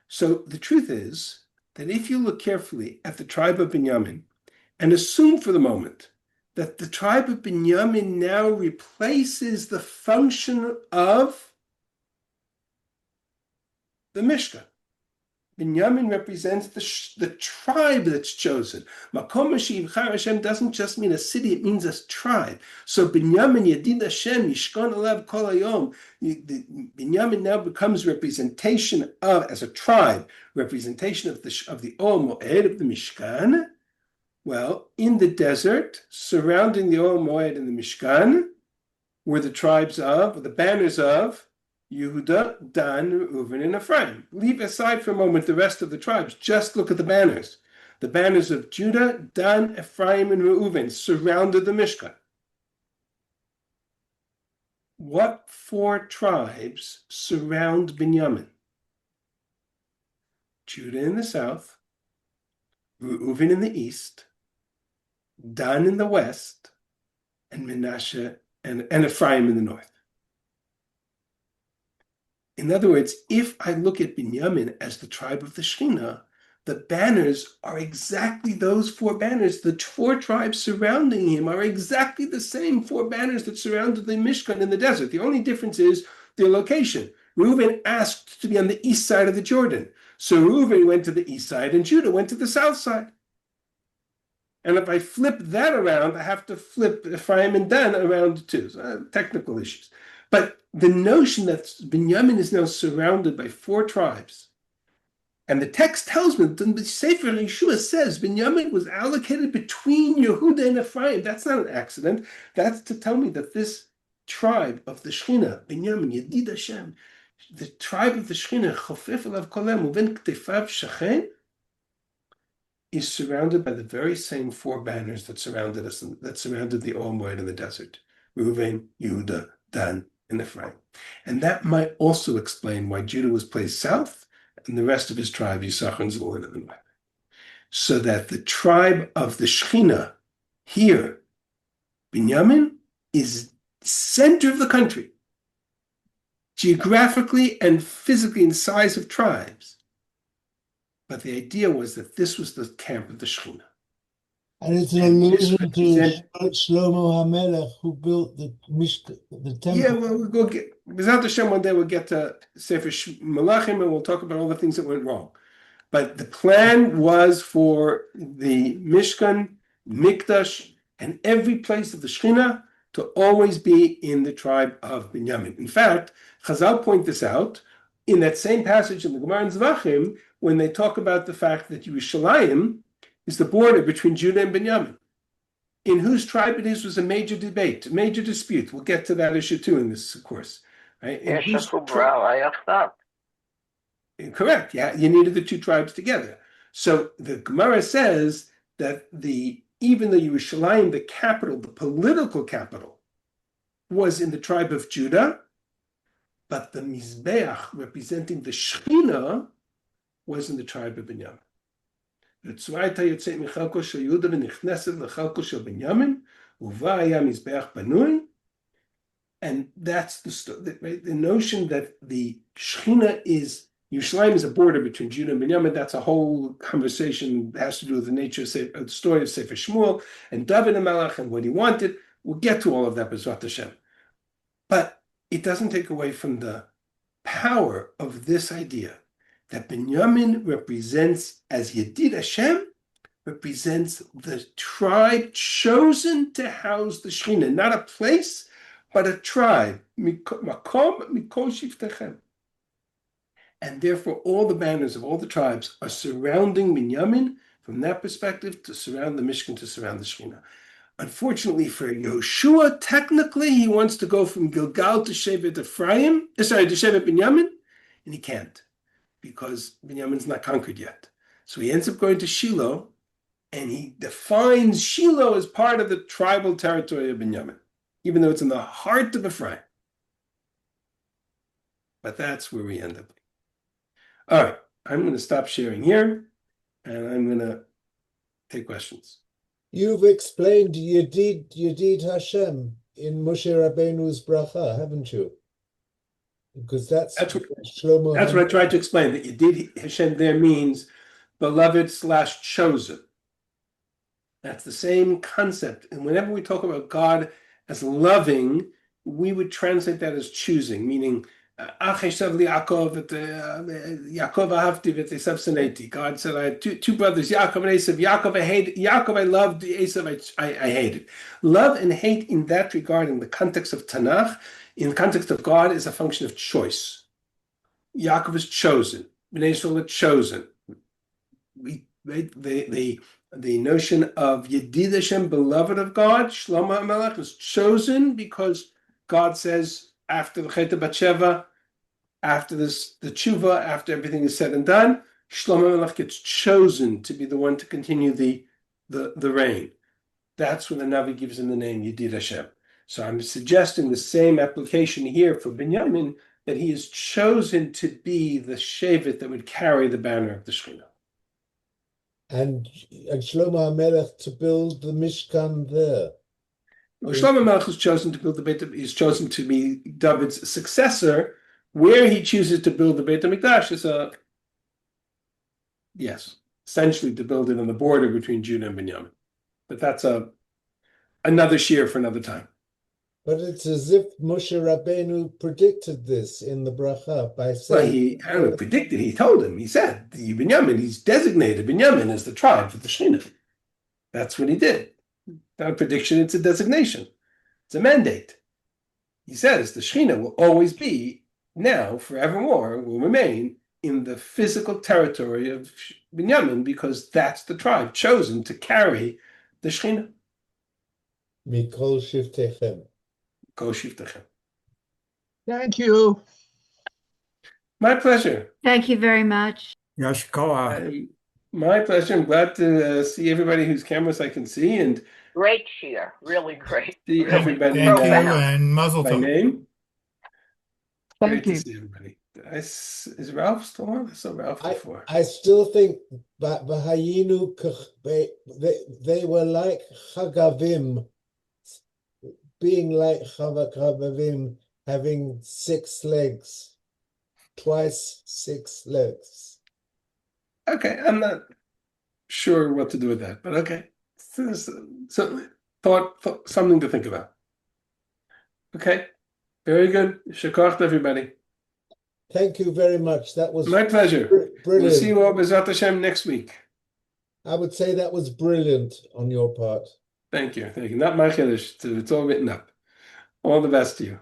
So the truth is that if you look carefully at the tribe of Binyamin and assume for the moment that the tribe of Binyamin now replaces the function of the Mishkan. Binyamin represents the tribe that's chosen. Makom Sheyivchar Hashem doesn't just mean a city, it means a tribe. So Binyamin Yedid Hashem, Yishkon Alav Kol Hayom. Binyamin now becomes representation of, as a tribe, representation of the Ol Moed, of the Mishkan. Well, in the desert, surrounding the Ol Moed and the Mishkan, were the tribes of, the banners of, Yehuda, Dan, Reuven, and Ephraim. Leave aside for a moment the rest of the tribes. Just look at the banners. The banners of Judah, Dan, Ephraim, and Reuven surrounded the Mishkan. What four tribes surround Binyamin? Judah in the south, Reuven in the east, Dan in the west, and Menashe and Ephraim in the north. In other words, if I look at Binyamin as the tribe of the Shekhinah, the banners are exactly those four banners. The four tribes surrounding him are exactly the same four banners that surrounded the Mishkan in the desert. The only difference is their location. Reuben asked to be on the east side of the Jordan. So Reuben went to the east side and Judah went to the south side. And if I flip that around, I have to flip Ephraim and Dan around too. So, technical issues. But the notion that Binyamin is now surrounded by four tribes, and the text tells me, the Sefer Yehoshua says Binyamin was allocated between Yehuda and Ephraim. That's not an accident. That's to tell me that this tribe of the Shekhinah, Binyamin, Yedid Hashem, the tribe of the Shekhinah, Chofef Elav Kolem, Uven Ktefav Shachen, is surrounded by the very same four banners that surrounded us, that surrounded the Ol Moed in the desert: Reuven, Yehuda, Dan, and Ephraim. And that might also explain why Judah was placed south and the rest of his tribe, Yisachar and Zebulun, in the north. So that the tribe of the Shekhinah here, Binyamin, is center of the country, geographically and physically in size of tribes. But the idea was that this was the camp of the Shekhinah. And it's an allusion to Shlomo HaMelech, who built the temple. Yeah, well, we'll go get, B'ezrat Hashem, one day we'll get to Sefer Malachim and we'll talk about all the things that went wrong. But the plan was for the Mishkan, Mikdash, and every place of the Shekhinah to always be in the tribe of Binyamin. In fact, Chazal point this out in that same passage in the Gemara in Zvachim, when they talk about the fact that Yerushalayim is the border between Judah and Binyamin. In whose tribe it is was a major debate, a major dispute. We'll get to that issue too in this course. Right? Correct, yeah, you needed the two tribes together. So the Gemara says that even though Yerushalayim, the capital, the political capital, was in the tribe of Judah, but the Mizbeach representing the Shekhinah was in the tribe of Binyamin. And that's the story, right? The notion that the Shekhinah is, Yerushalayim is a border between Judah and Binyamin. That's a whole conversation that has to do with the nature of the story of Sefer Shmuel and David HaMelech and what he wanted. We'll get to all of that, B'ezrat Hashem. But it doesn't take away from the power of this idea that Binyamin represents, as Yedid Hashem, represents the tribe chosen to house the Shekhinah, not a place, but a tribe. Makom mikol shiftechem. And therefore, all the banners of all the tribes are surrounding Binyamin from that perspective to surround the Mishkan, to surround the Shekhinah. Unfortunately for Yehoshua, technically, he wants to go from Gilgal to Shevet Binyamin, and he can't because Binyamin's not conquered yet. So he ends up going to Shiloh, and he defines Shiloh as part of the tribal territory of Binyamin, even though it's in the heart of Ephraim. But that's where we end up. All right, I'm going to stop sharing here, and I'm going to take questions. You've explained Yedid Hashem in Moshe Rabbeinu's bracha, haven't you? Because that's what Shlomo. That's what I tried to explain. That Yedid Hashem there means beloved / chosen. That's the same concept. And whenever we talk about God as loving, we would translate that as choosing, meaning Yaakov ahavti. God said, I had two brothers, Yaakov and Esav. Yaakov I loved, Esav I hated. Love and hate in that regard, in the context of Tanakh, in the context of God, is a function of choice. Yaakov is chosen. Bnei Yisrael are chosen. The notion of Yedid Hashem, beloved of God, Shlomo HaMelech, is chosen because God says, after the Chet Batsheva, after this, the tshuva, after everything is said and done, Shlomo HaMelech gets chosen to be the one to continue the reign. That's when the Navi gives him the name Yedid Hashem. So I'm suggesting the same application here for Binyamin, that he is chosen to be the shevet that would carry the banner of the Shekhinah. And Shlomo HaMelech to build the Mishkan there. Well, Shlomo HaMelech is chosen to build the Beit. He's chosen to be David's successor. Where he chooses to build the Beit HaMikdash is essentially to build it on the border between Judah and Binyamin. But that's another shir for another time. But it's as if Moshe Rabbeinu predicted this in the bracha by saying. Well, I don't know, predicted. He told him. He said, Binyamin. He's designated Binyamin as the tribe for the Shekhinah. That's what he did. Not a prediction, it's a designation. It's a mandate. He says the Shekhinah will always be, now, forevermore, will remain in the physical territory of Binyamin because that's the tribe chosen to carry the Shekhinah. Mikol shiftechem. Kol shiftechem. Thank you. My pleasure. Thank you very much. Yashkoa. My pleasure. I'm glad to see everybody whose cameras I can see and Great cheer. Really great. see everybody Thank you and Mazel by Tov. name. Thank Great you. to see everybody. Is Ralph still on? I saw Ralph before. I still think that they were like Chagavim, being like Chagavim, having 6 legs, twice 6 legs. Okay, I'm not sure what to do with that, but okay. Certainly thought something to think about. Okay, very good. Shakach to everybody. Thank you very much. That was My pleasure. brilliant. We'll see you all B'ezrat Hashem next week. I would say that was brilliant on your part. Thank you. Not my chiddush. It's all written up. All the best to you.